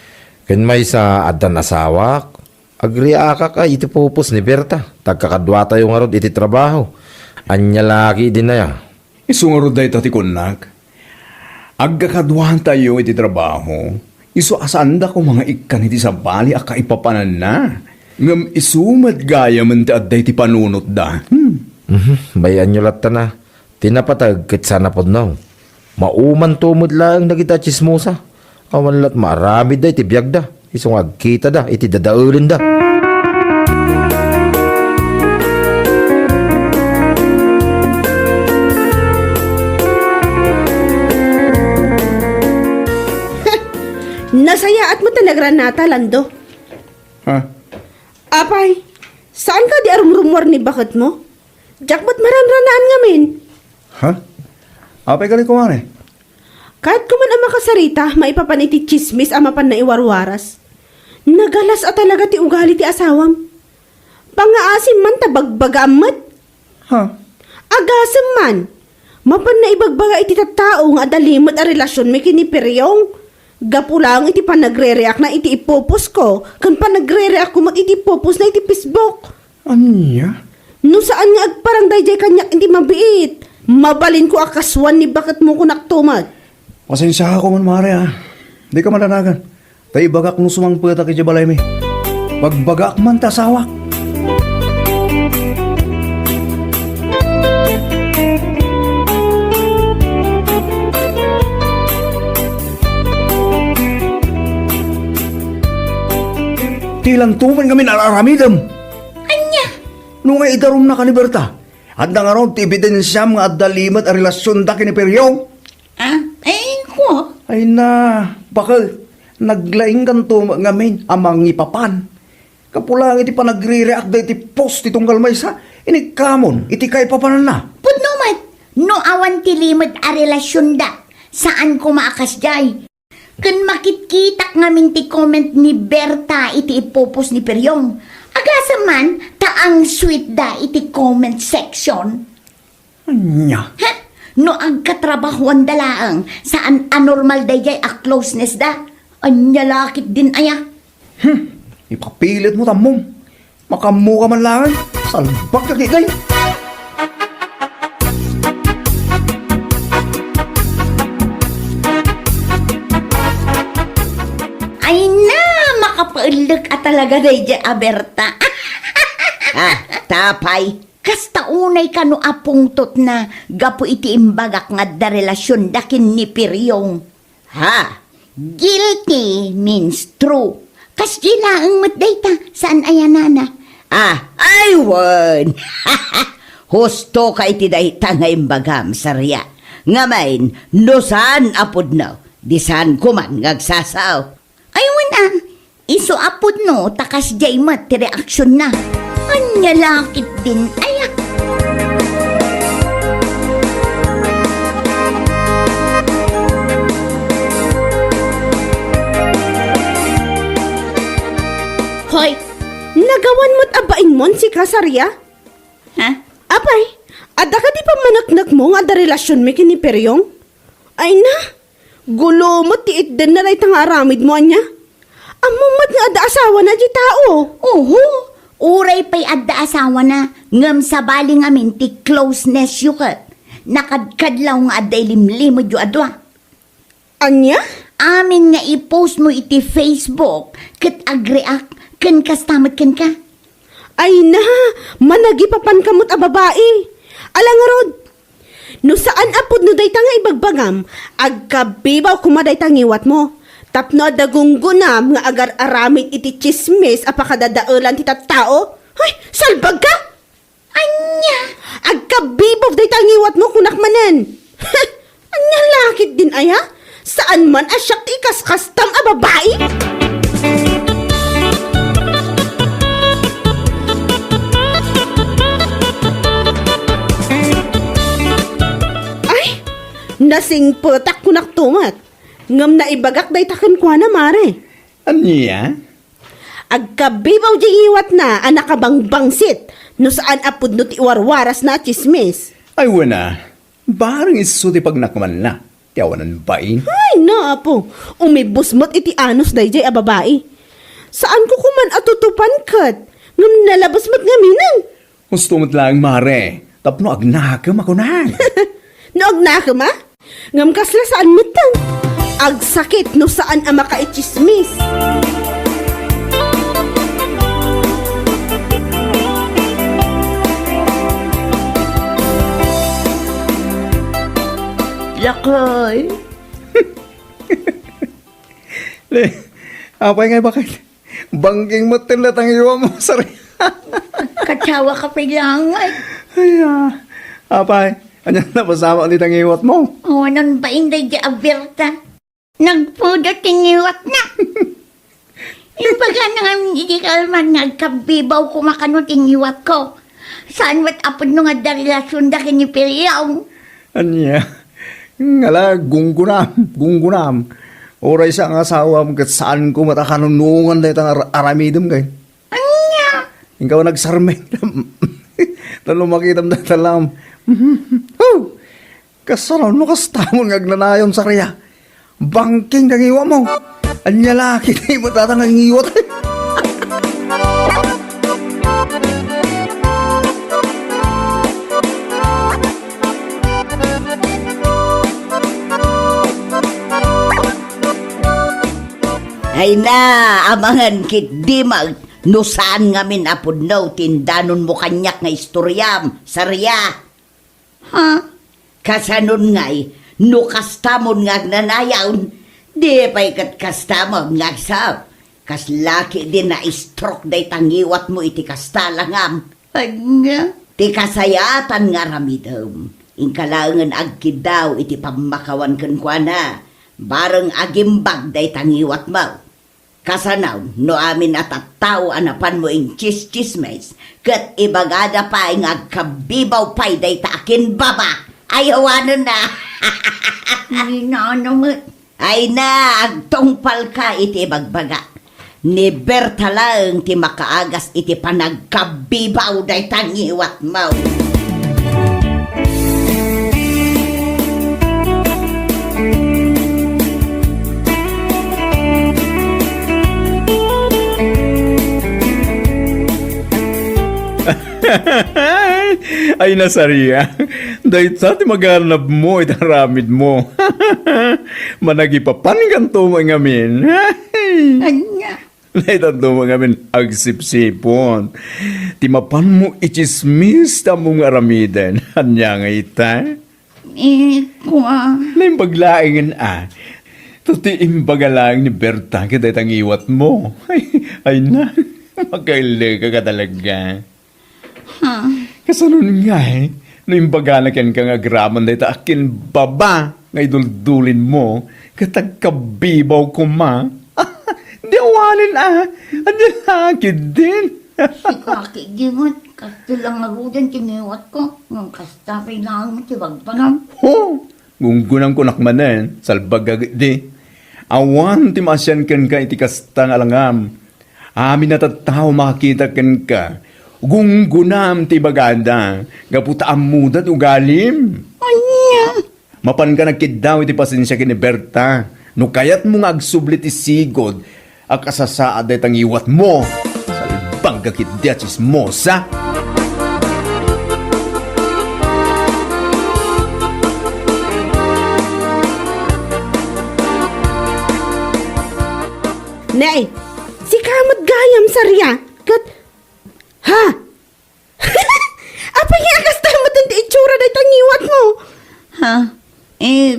Ken may sa adan asawak. Agriaka ka iti pupos ni Berta. Tagkakadwa tayo nga rod iti trabaho. Anya lagi din na ya. Isungaro dahi tati kunak. Agkakadwahan tayo iti trabaho. Isu asanda ko mga ikan iti sabali aka ipapanan na. Ngam isumad gaya man ti adday ti panunot da. Bayan nyo latta na. Tinapatag kit sana po nong. Mauman tumod lang nagita chismosa. Awan lat marami da iti biyag da. Isong agkita da, iti dadaulin da. Nasaya at mo tanagranata, Lando. Ha? Apay, saan ka di arumrumwar ni bakit mo? Jakbat maranranaan ngamin. Ha? Apay gali ko mare. Kahit kuman ang makasarita, maipapaniti chismis ama pan na iwarwaras. Nagalas at talaga ti ugali ti asawam. Pangaasim man tabagbagamat. Ha? Agasam man. Mapan na ibagbaga iti tattao nga adalimot a relasyon may kiniperyong. Gapulang iti panagre-react na iti ipopos ko. Kan panagre-react ko mat iti popos na iti Facebook. Anya? No saan nga agparang dayjay kanyak iti mabiit. Mabalin ko akaswan ni bakit mo ko naktumat. Pasensya ako man mare ha. Di ka mananagan. Tay bagak nung sumangpeta kay Jabalay mi. Pagbagak man tasawak. Tilang tuman kami nalaramidam. Anya? Nung nga idarom na kaniberta. At nangaroon ti ebidensya mga adalimat a relasyon da kiniperyong. Ah, eh, ko. Ay na, bakal, naglaing kanto ngamin amang ipapan. Kapulang iti pa nagre-react da iti post itong kalmaysa, ini kamon, iti kay papanan na. Pudno mat, no awan ti limit a relasyon da. Saan ko maakas jay? Kun makitkitak ngamin ti comment ni Berta iti ipopos ni Peryong. Agasa man, taang sweet da iti comment section. Anya, Ha? No agkatrabahuan dalaang saan anormal dayjay a closeness da. Anya lakit din aya. ipapilit mo tamong. Makamu ka man lang, salbak ka kikay. Ay na, makapaulag at talaga dayjay a Berta. Tapay. Kasta unay ka no apungtot na gapo iti imbagak nga da relasyon dakin ni Piryong. Ha? Guilty means true. Kas gila ang matdayta saan ayanana? Ay wan. Husto ka iti dayta nga imbagam sarya. Ngamain, no saan apod no? Di saan kuman ngagsasaw. Ay wan iso apod no takas jay mat ti reaksyon na. Anya lakit din aya. Hoy, nagawan mo't abain mon si Kasarya? Ha? Apay, ada ka di pa manaknak mo nga da relasyon may kiniperyong? Ay na, gulo mo tiit din na ray tang aramid mo anya. Amumat nga ada asawa na di tao. Oho, uray pa'y adda asawa na ngam sa baling amin ti closeness yukat. Nakadkadlaw nga adda ilimlimod yu adwa. Anya? Amin nga i-post mo iti Facebook kat agreak kan kastamat kan ka. Ay na, managipapan kamot a babae. Alang rod, no saan apod no day nga ibagbagam, agkabibaw kumaday tangiwat mo. Tapno adagunggunam nga agar aramid iti chismis apakadadaulan ti tattao. Ay, salbag ka! Anya! Agkabibaw day tangiwat mo kunak manen. Anya lakit din aya? Saan man asyak ti kaskastam a babae? Nasing putak kunak tumat. Ngam na ibagak day takan kwa na mare. Anya? Agkabibaw di iwat na anak kabang bangsit. No saan apod no ti warwaras na chismis. Ay wana, barang iso ti pagnakman na. Tiyawanan bain. Ay na apo, umibus mo't iti anos dayjay a babae. Saan ko kuman atutupan kat? Ngam nalabas mo't ngaminan. Gusto mo't lang mare. Tapno agnakam ako na. Noog na ka ma? Ngam kasla saan mitang? Agsakit no saan ang makaichismis. dakoy. Le, apay nga bakit? Bangking mo tilatang iwa mo, sari. Katsawa ka pilangay. Ay, apay, anyan na pasama ulit ang iwat mo. Awanan ba inday di abirta? Nagpudo tiniwat na. Yung baga nga hindi kalman nagkabibaw ko makano tiniwat ko. Saan wat apod nung nga relasyon da kinipilyaw? Anya, ngala, gunggunam. Oray sa ang asawa mo kat saan ko matakanunungan na itang aramidom kay. Anya? Ikaw nagsarmen. Talo makitam na talam. Oh, kasaraw no kastamon ngagnanayon sa kaya. Bangking nang iwa mo. Anya laki na mo tatangang iwat. Ay na, amangan kit di mag, no saan nga min apod no, tindanon mo kanyak nga istoryam, sarya. Ha? Kasanon nga'y, no kastamon nga nanayawn, di pa'y kat kastamon nga sa, kas laki din na stroke day tangiwat mo iti kastalangam. Anya? Ti kasayatan nga ramidom, ingkalangan agkid daw iti pamakawan kan kwa na, bareng agimbag day tangiwat mo. Kasanaw, no amin at tao anapan mo ing chis-chismes, kat ibagada pa ing agkabibaw pa'y day taakin baba. Ayawanan na. Ay na naman. Ay na, agtongpal ka iti bagbaga. Ni Berta lang ti makaagas iti panagkabibaw day tangiwat mo. Ay nasariya. Dahil sa ti maghanap mo itang ramid mo. Managipapan ganto mo ngamin. Anya? Laitan to mo ngamin agsipsipon. Timapan mo ichismis ta mong aramiden. Anya nga ita. Kwa. Lain paglaingin Tuti imbagalang ni Berta kita itang iwat mo. Ay na. Magkailig ka talaga. Kasanun nga no imbaga na ken kang agraman na ita akin baba nga iduldulin mo katagkabibaw ko ma. Di awalin Anyan hakid din. Si Kaki Gingot, kastilang arudan tiniwat ko. Nung kastapay lang mo tibagpanam. Gunggunang kunak manen, salbag di. Awan ti masyan ken ka iti kastang alangam. Amin na tattao makakita ken ka. Gunggunam ti bagada, gaputaam mudat ugalim. Anya? Mapan ka nagkidaw iti pasensya kini Berta. No kayat mo nga agsublit ti sigod, akasasaad ay tangiwat mo. Salbang kakit di at chismosa. Nay, si kamot gayam sarya. Kat, ha? Apa nga kasta mo din itsura na tangiwat mo? Ha?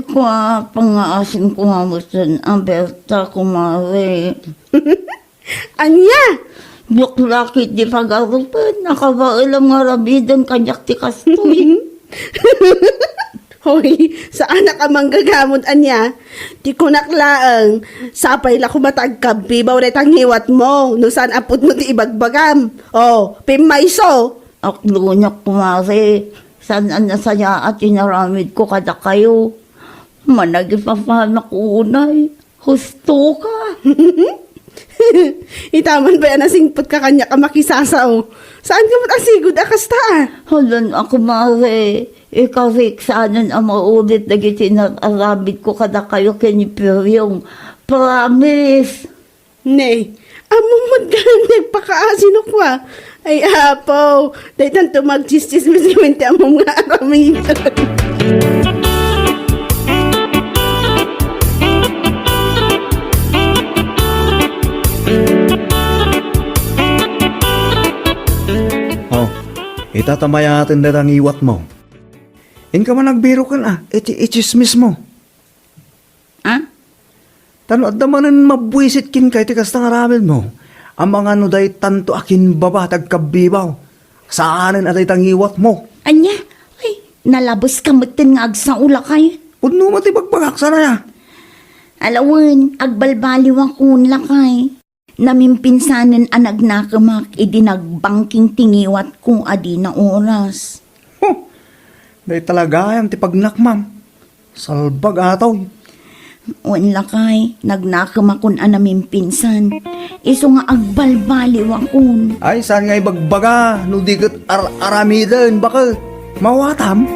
Kwa pangaasin ko nga mo ang Berta kumari. Anya? Buklakit di pag-arupan, nakabailam nga rabidan kanyak ti kastoy. Hoy, saan na ka manggagamot, Anya? Di ko naklaang, sapay la kumatagkab, bibaw na tangiwat mo, no saan apod mo ti ibagbagam. Oh, pimayso. Aklo niya kumari, saan ang nasaya at inaramid ko kada kayo. Managipapahanak unay, husto ka. Itaman ba yan nasingpot ka kanya ka makisasaw? Saan ka mat asigod akasta? Halan ako mare, ikawik saanan ang maulit na gitinarabid ko kada kayo kinipiryong. Promise! Nay, amumod ka lang nagpakaasin ako Ay apo, dahil tanto magchistis-misgawin ti among nga aramid. Itatamaya natin na ang iwat mo. Inka man nagbiro ka na, iti-ichismis mo. Ha? Tano, at damanan mabwisit kin kay tikas na ngaramid mo. Ang mga nuday tanto akin baba, tagkabibaw. Saanin atay tangiwat mo. Anya? Ay, nalabos ka matin nga agsa ula kay. Pudno mo ti pagpagaksa na ya. Alawan, agbalbaliw akong lakay. Namimpinsanan ang nagnakamak, idinagbangking tingiwat kung adi na oras. Day talaga yan ti pagnakmam. Salbag ataw. Wan lakay, nagnakamakon ang namimpinsan. Iso nga agbalbaliw akong. Ay, saan nga ibagbaga, no digat aramidan, baka mawatam.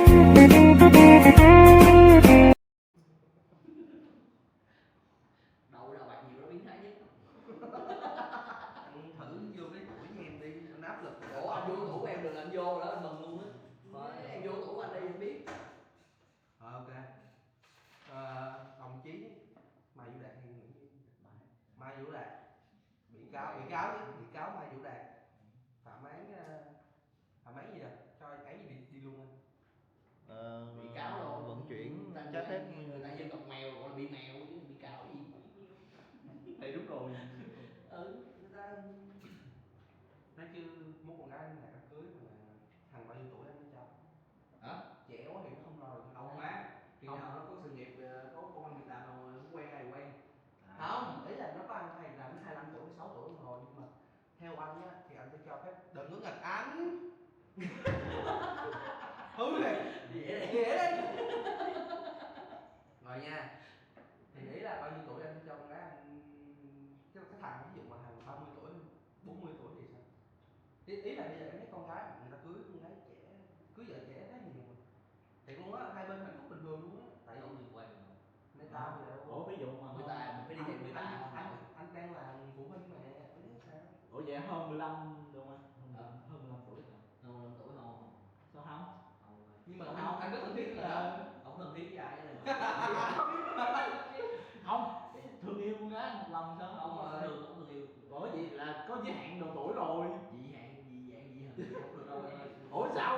Ok. Đồng chí Mai Vũ Đạt hay Nguyễn Mai Vũ Đạt, bị cáo Mai Vũ Đạt phạm án gì rồi, cho án gì đi luôn anh? Bị cáo đâu vận chuyển trái phép người ta dân tộc mèo gọi là bị mèo chứ bị cáo gì. thì đúng rồi. Người ta nói chứ muốn con gái này đám cưới mà thằng bao nhiêu tuổi anh mới cho? Hả? Trẻ quá thì nó không lo được. Không má, khi nào nó có sự nghiệp, có công ăn việc làm nào quen ai quen. Không, ý là nó có anh hay làm 25 tuổi, 16 tuổi rồi, nhưng mà theo anh á thì anh sẽ cho phép đừng có nghịch anh. Hứ này, dễ đấy. Rồi nha. Thì ý là bao nhiêu tuổi anh sẽ cho con gái anh, cái thằng ví dụ mà thằng 30 tuổi, 40 tuổi thì sao? Ý là bây giờ em thấy con gái người ta cưới con gái trẻ, cưới vợ trẻ thấy nhiều mà. Thì luôn á, hai bên hạnh phúc bình thường luôn á. Tại vì người quen mà. Mấy tao gì đâu. Ủa ví dụ mà Người ta mình phải đi tìm người ta. Anh đang là phụ huynh mà, biết sao? ủa vậy hơn 15 đúng không anh? Hơn 15 tuổi rồi. Hơn 15 tuổi không? Sao không? Nhưng mà anh rất thân thiết là không thân thiết với ai này mà. Không, thương yêu con gái một lần sao? Không thương yêu. Ủa vậy là có giới hạn độ tuổi rồi. Dị hạn gì dạng gì hả? Không được đâu anh ơi. Ủa sao?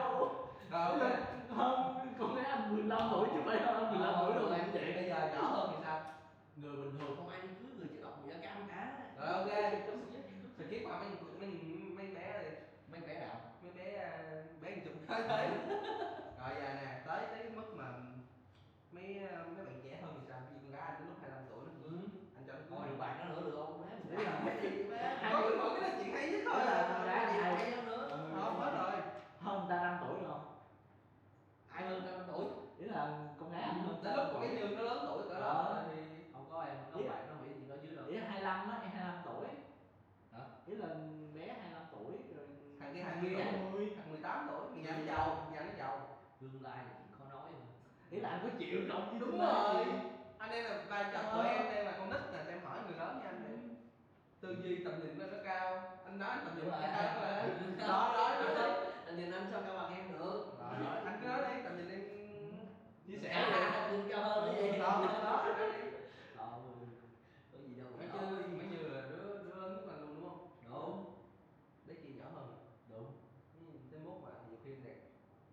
Rồi ok. Hơn con gái anh 15 tuổi chứ phải hơn 15 tuổi đâu làm vậy. Bây giờ nhỏ hơn thì sao? Người bình thường không ai đi cưới người chỉ độc gì cả cam cả. Rồi ok. Rồi kiếp qua mấy bé đi. Mấy bé nào? Mấy bé chụp tới thế. Rồi giờ nè, tới cái mức mà mấy bạn trẻ hơn thì sao? Vì con gái anh đến lúc 25 tuổi nó cưới, anh cho nó cưới. Thôi bạn nó nữa được không? Bé biết là cái gì bé. Có cái là chuyện hay nhất thôi. Là con gái gì ai hay hơn nữa. Không hết rồi. hơn người ta 5 tuổi được không? Ai hơn 5 tuổi? Ý là con gái anh hơn Đến lúc mà cái Như nó lớn tuổi cỡ đó thì không có em, không có bạn nó nghĩ gì đó chứ đâu. ý là 25 á, em 25 tuổi. Hả? Ý là bé 25 tuổi rồi Thằng kia 20, thằng 18 tuổi, nhà nó giàu, tương lai là chuyện khó nói mà. ý là anh có chịu không chứ? Đúng rồi. Anh em là vai trò của em đây là con nít nè, em hỏi người lớn nha anh này. Tư duy tầm nhìn nó cao, anh nói tầm nhìn cao mà. Đó. Tầm nhìn anh sao cao bằng em được. Rồi, anh cứ nói đi, tầm nhìn em chia sẻ tầm nhìn cao hơn cái gì. Đó, anh nói đi. Có gì đâu. Mấy Như là đứa lớn nhất anh luôn đúng không? Đúng. Đấy kia nhỏ hơn. Đúng. Tới mốt mà nhiều khi đẹp,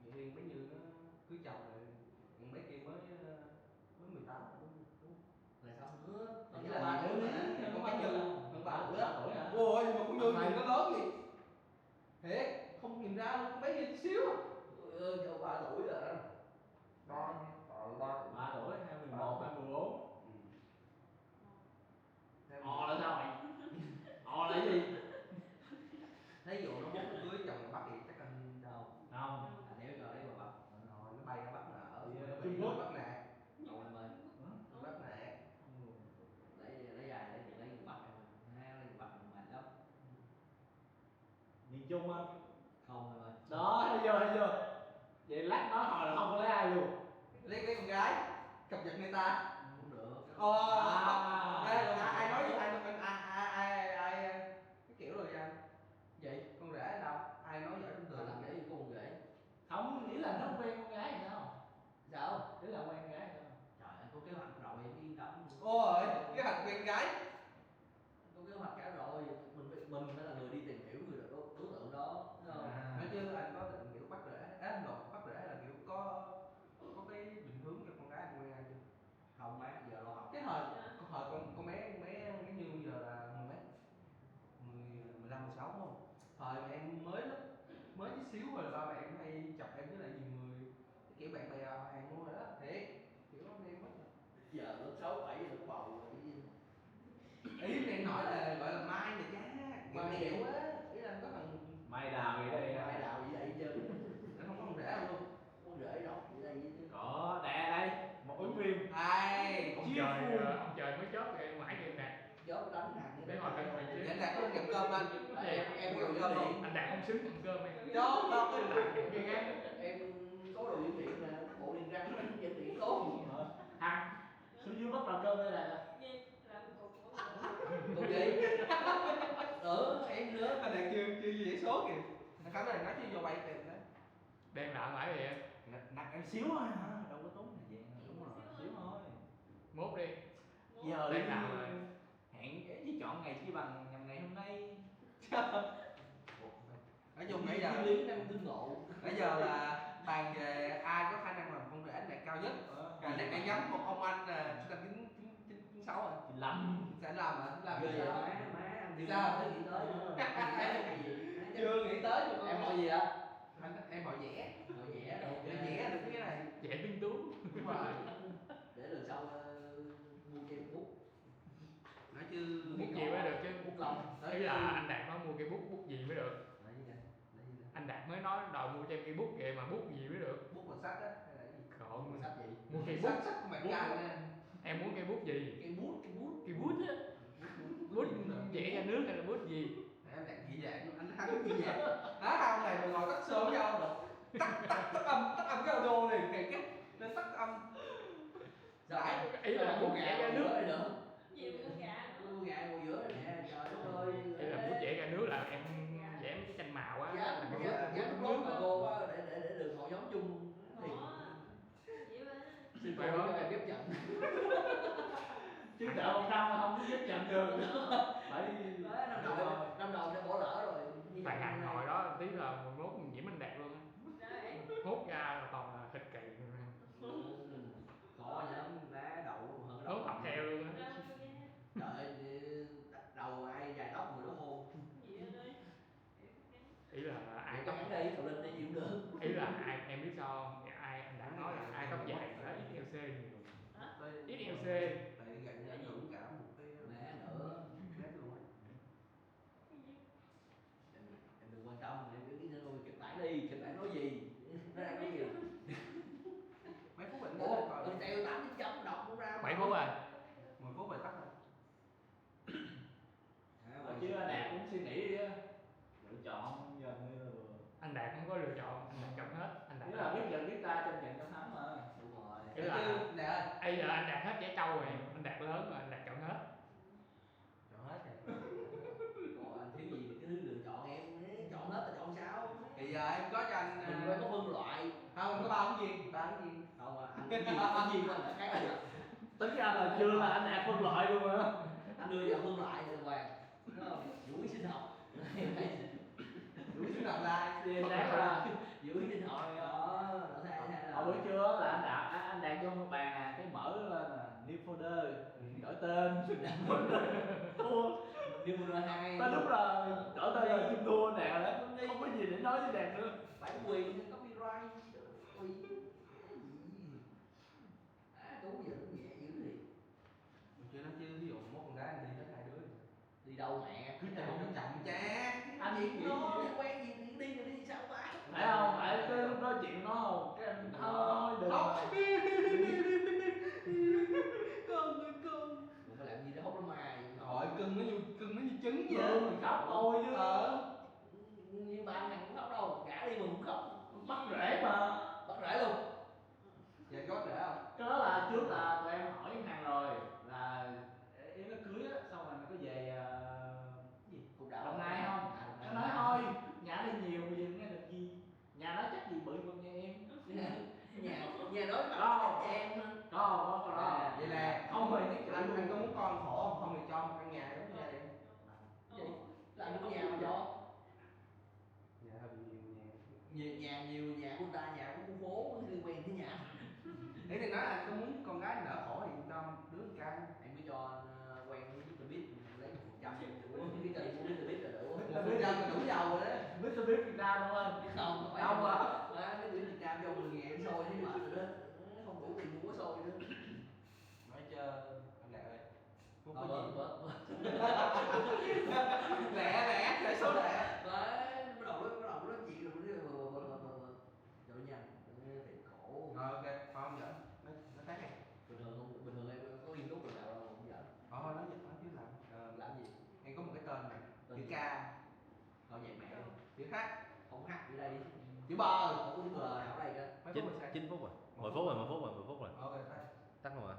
nhiều khi mấy Như nó cưới chồng rồi, còn mấy kia mới 18 rồi đúng không? Là sao nữa? Là là 3 tuổi mà. Còn mấy Như hơn 3 tuổi á. Tuổi hả? Ôi mà con Như nhìn nó lớn gì? Thiệt, không nhìn ra luôn, mấy Như chút xíu à. Giờ 3 tuổi rồi đó. 3 tuổi, 21, 24. Ồ là sao mày? Ồ là cái gì? Thấy vụ nó mốt nó cưới chồng Bắc thì chắc anh đâu. Không. Nếu cho đấy mà Bắc rồi nó bay ra Bắc là ở Trung Quốc. Bắc nè. Đâu em ơi. Bắc nè. Lấy ai lấy người Bắc em ơi. Lấy người Bắc mệt lắm. Miền Trung anh. Không em ơi. Đó, thấy chưa? Vậy lát nói hồi là không có lấy ai luôn. Lấy con gái cập nhật người ta. Không được. Đây còn ai nói với ai cái kiểu rồi anh. Vậy con rể ở đâu? Ai nói giỏi trong tường làm rể với con rể. Không, nghĩ là nó quen con gái hay sao? Sao? Ý là quen con gái hay sao? Trời ơi, có kế hoạch rồi em yên tâm. Ôi, kế hoạch quen gái. Có kế hoạch cả rồi, mình phải là người đi tìm hiểu người đối tượng đó, đúng không? Nói chứ anh có định kiểu bắt rễ, bắt rễ là kiểu có xấu không? Thời mà em mới tí xíu rồi ba mẹ em hay chọc em với lại nhiều người kiểu bạn bè hàng luôn rồi đó, thiệt kiểu đó em mất rồi. Giờ lớp 6, 7 lớp bầu rồi. Ý em nói là gọi là mai nè cha, Mai kiểu gì? á, ý là có thằng Mai đào gì đây? Mai đào gì đây chứ? nó không có thằng rể luôn. Con rể độc gì đây chứ? Có, nè đây, một ứng viên. Ai Ông trời mới chốt rồi mãi vậy nè. Chốt đánh hàng Để ngồi cạnh mình chứ. Anh Đạt có nhận cơm anh. Em có nhận cơm không? Anh Đạt không xứng ăn cơm em. Chốt không? Cái gán. Em có đồ diễn viện nè, bộ điền răng nó diễn viện tốt. Hằng. Xuống dưới mất làm cơm đây nè. Cô gì? Em nữa. Anh Đạt chưa gì số kìa. Anh Khánh này nói chứ vô bay tiền đó. Đang nợ mãi vậy em. Nặng em xíu thôi hả? Đâu có tốn thời gian. Đúng rồi, xíu thôi. Mốt đi. Giờ Đang nào rồi? hẹn chỉ chọn ngày chi bằng nhằm ngày hôm nay. Nói chung nãy giờ lý năng tương ngộ. nãy giờ là bàn về ai có khả năng làm con rể anh Đạt cao nhất. Anh Đạt đang nhắm một ông anh là sinh năm 96 rồi. 95. Sẽ làm hả? Làm Ghê gì vậy? sao? Má anh Thì sao? tới nghĩ tới nữa. Chưa nghĩ tới chưa. Em hỏi gì ạ? Em hỏi vẽ. Hỏi vẽ đâu. Vẽ được cái này. Dễ tinh tú. Đúng rồi. Để lần sau mua cho em bút. Nói chứ Bút gì mới được chứ. Bút lông. Ý là anh Đạt nói mua cây bút gì mới được. Lấy gì vậy? Lấy gì vậy? Anh Đạt mới nói đòi mua cho em cây bút vậy mà bút gì mới được. bút bằng sách á hay là cái gì? Khổ. Mua sách gì? Mua cây bút. Sách của bạn trai nè. Em muốn cây bút gì? Cái bút, cái bút. Cây bút á. Bút vẽ ra nước hay là bút gì? Em Đạt dị dạng luôn, anh Thắng dị dạng. Đó không này mà ngồi tắt sớm với ông được. Tắt âm cái audio này kìa cái nên tắt âm. Đại Ý là bút vẽ ra nước. Rồi nữa. Mua gà ngồi giữa này nè, trời đất ơi. Ý là bút vẽ ra nước là em vẽ mấy cái tranh màu á. Dạ, Là cái bút dạ, bút đúng nước mà á. cô á, để được hội nhóm chung thì xin cô Phải cho không? em ghép trận. Chứ đợi một năm mà không có ghép trận được. Phải năm đầu đã bỏ lỡ rồi. Tại Hằng ngồi đó tí là 11 mình nhiễm anh Đạt luôn á. Hút ra là còn là thịt cày. Có nhá, lá đậu hơn Hốt học theo luôn á. Trời ơi, đầu ai dài tóc người đó hôn. Ý là ai Ai tóc có đây, thầu linh đây chịu được. ý là ai em biết sao không? Ai anh đã nói là ai tóc dài là ít LC nhiều. Ít LC. tại gần như ảnh hưởng cả một cái Mẹ nữa. nét luôn á. Em đừng quan tâm, em cứ nghĩ thôi, kịch bản đi, kịch bản nói gì? Nó đang nói gì? Mấy phút bệnh Ủa, coi mình treo 8 chấm đọc cũng ra. 7 phút rồi. 10 phút rồi tắt rồi. Chứ Đạt cũng suy nghĩ đi á. Lựa chọn giờ như là Anh Đạt không có lựa chọn, anh Đạt chọn hết. Anh Nếu Đạt. là biết nhận biết ta trong trận trong thắng mà. Đúng rồi. Ý là Chứ nè ơi. bây giờ anh Đạt hết trẻ trâu rồi, anh Đạt lớn rồi, anh Đạt chọn hết. Chọn hết rồi. Còn anh thiếu gì thì cứ lựa chọn em, chọn hết là chọn sao? Thì giờ em có cho anh Mình phải có phân loại. không có ba ứng viên, ba ứng viên. Không à, anh cái gì mà đã khác rồi. Tính ra là chưa là anh Đạt phân loại luôn á. Anh đưa vào phân loại rồi Hoàng. Đúng không? Vũ sinh học. Đủ thứ nào lại. Thì Đạt là vũ sinh học đó. Hồi bữa trưa là anh Đạt vô một bàn à, cái mở lên là new folder, đổi tên. New folder 2. Tới lúc là đổi tên là Kim Đua Đạt rồi đó, không có gì để nói với Đạt nữa. Bản quyền copyright. Tú giờ nó nhẹ dữ thì Mình chưa nói chứ ví dụ mốt con gái anh đi hết hai đứa. đi đâu mẹ Cứ chồng nó chậm cha. anh gì nó quen gì thì đi rồi đi sao ta phải không phải cái lúc đó chuyện nó không cái anh thôi đừng con mình phải làm gì để hốt nó mài Rồi cưng nó như trứng vậy. mình khóc thôi chứ nhưng ba thằng cũng khóc đâu gã đi mình cũng khóc bắt rễ mà bắt rễ luôn. Vậy có rể không? Cái đó là trước là tụi em hỏi thằng rồi là em nó cưới á xong rồi nó có về gì cục đạo Đồng Nai không nó nói thôi nhà đi nhiều bây giờ nghe được gì nhà nó chắc gì bự hơn nhà em nhà nói có em có Vậy là không rồi anh có muốn con khổ không? Không thì cho một căn nhà giống như vậy. vậy là anh có nhà mà cho Nhà hơi bị nhiều nhà. nhiều nhà của ta nhà của khu phố liên quen tới nhà Thế thì nói là có muốn con gái đỡ khổ thì cho đứa con trai. em cứ cho quen với Mr. Beast lấy 1% cái tiền mua Mr. Beast là đủ 1% clip Việt Nam đúng không? Không phải Không à? mấy đứa Việt Nam vô 10.000 em xôi thấy mệt rồi đó, không đủ tiền mua xôi nữa. Nói chơi anh Đạt ơi, không có gì lẹ số lẹ đấy, bắt đầu nói chuyện rồi cho nhanh thì khổ. Ok không giỡn, nó khác này bình thường em có nghiên cứu được nào đâu không giỡn. Nói gì chứ làm gì em có một cái tên này chữ K gọi nhạc mẹ chữ H không H ở đây chữ bờ không có chữ bờ nào ở đây cơ. 9 phút rồi, 10 phút rồi, 10 phút rồi. Ok Tắt luôn hả?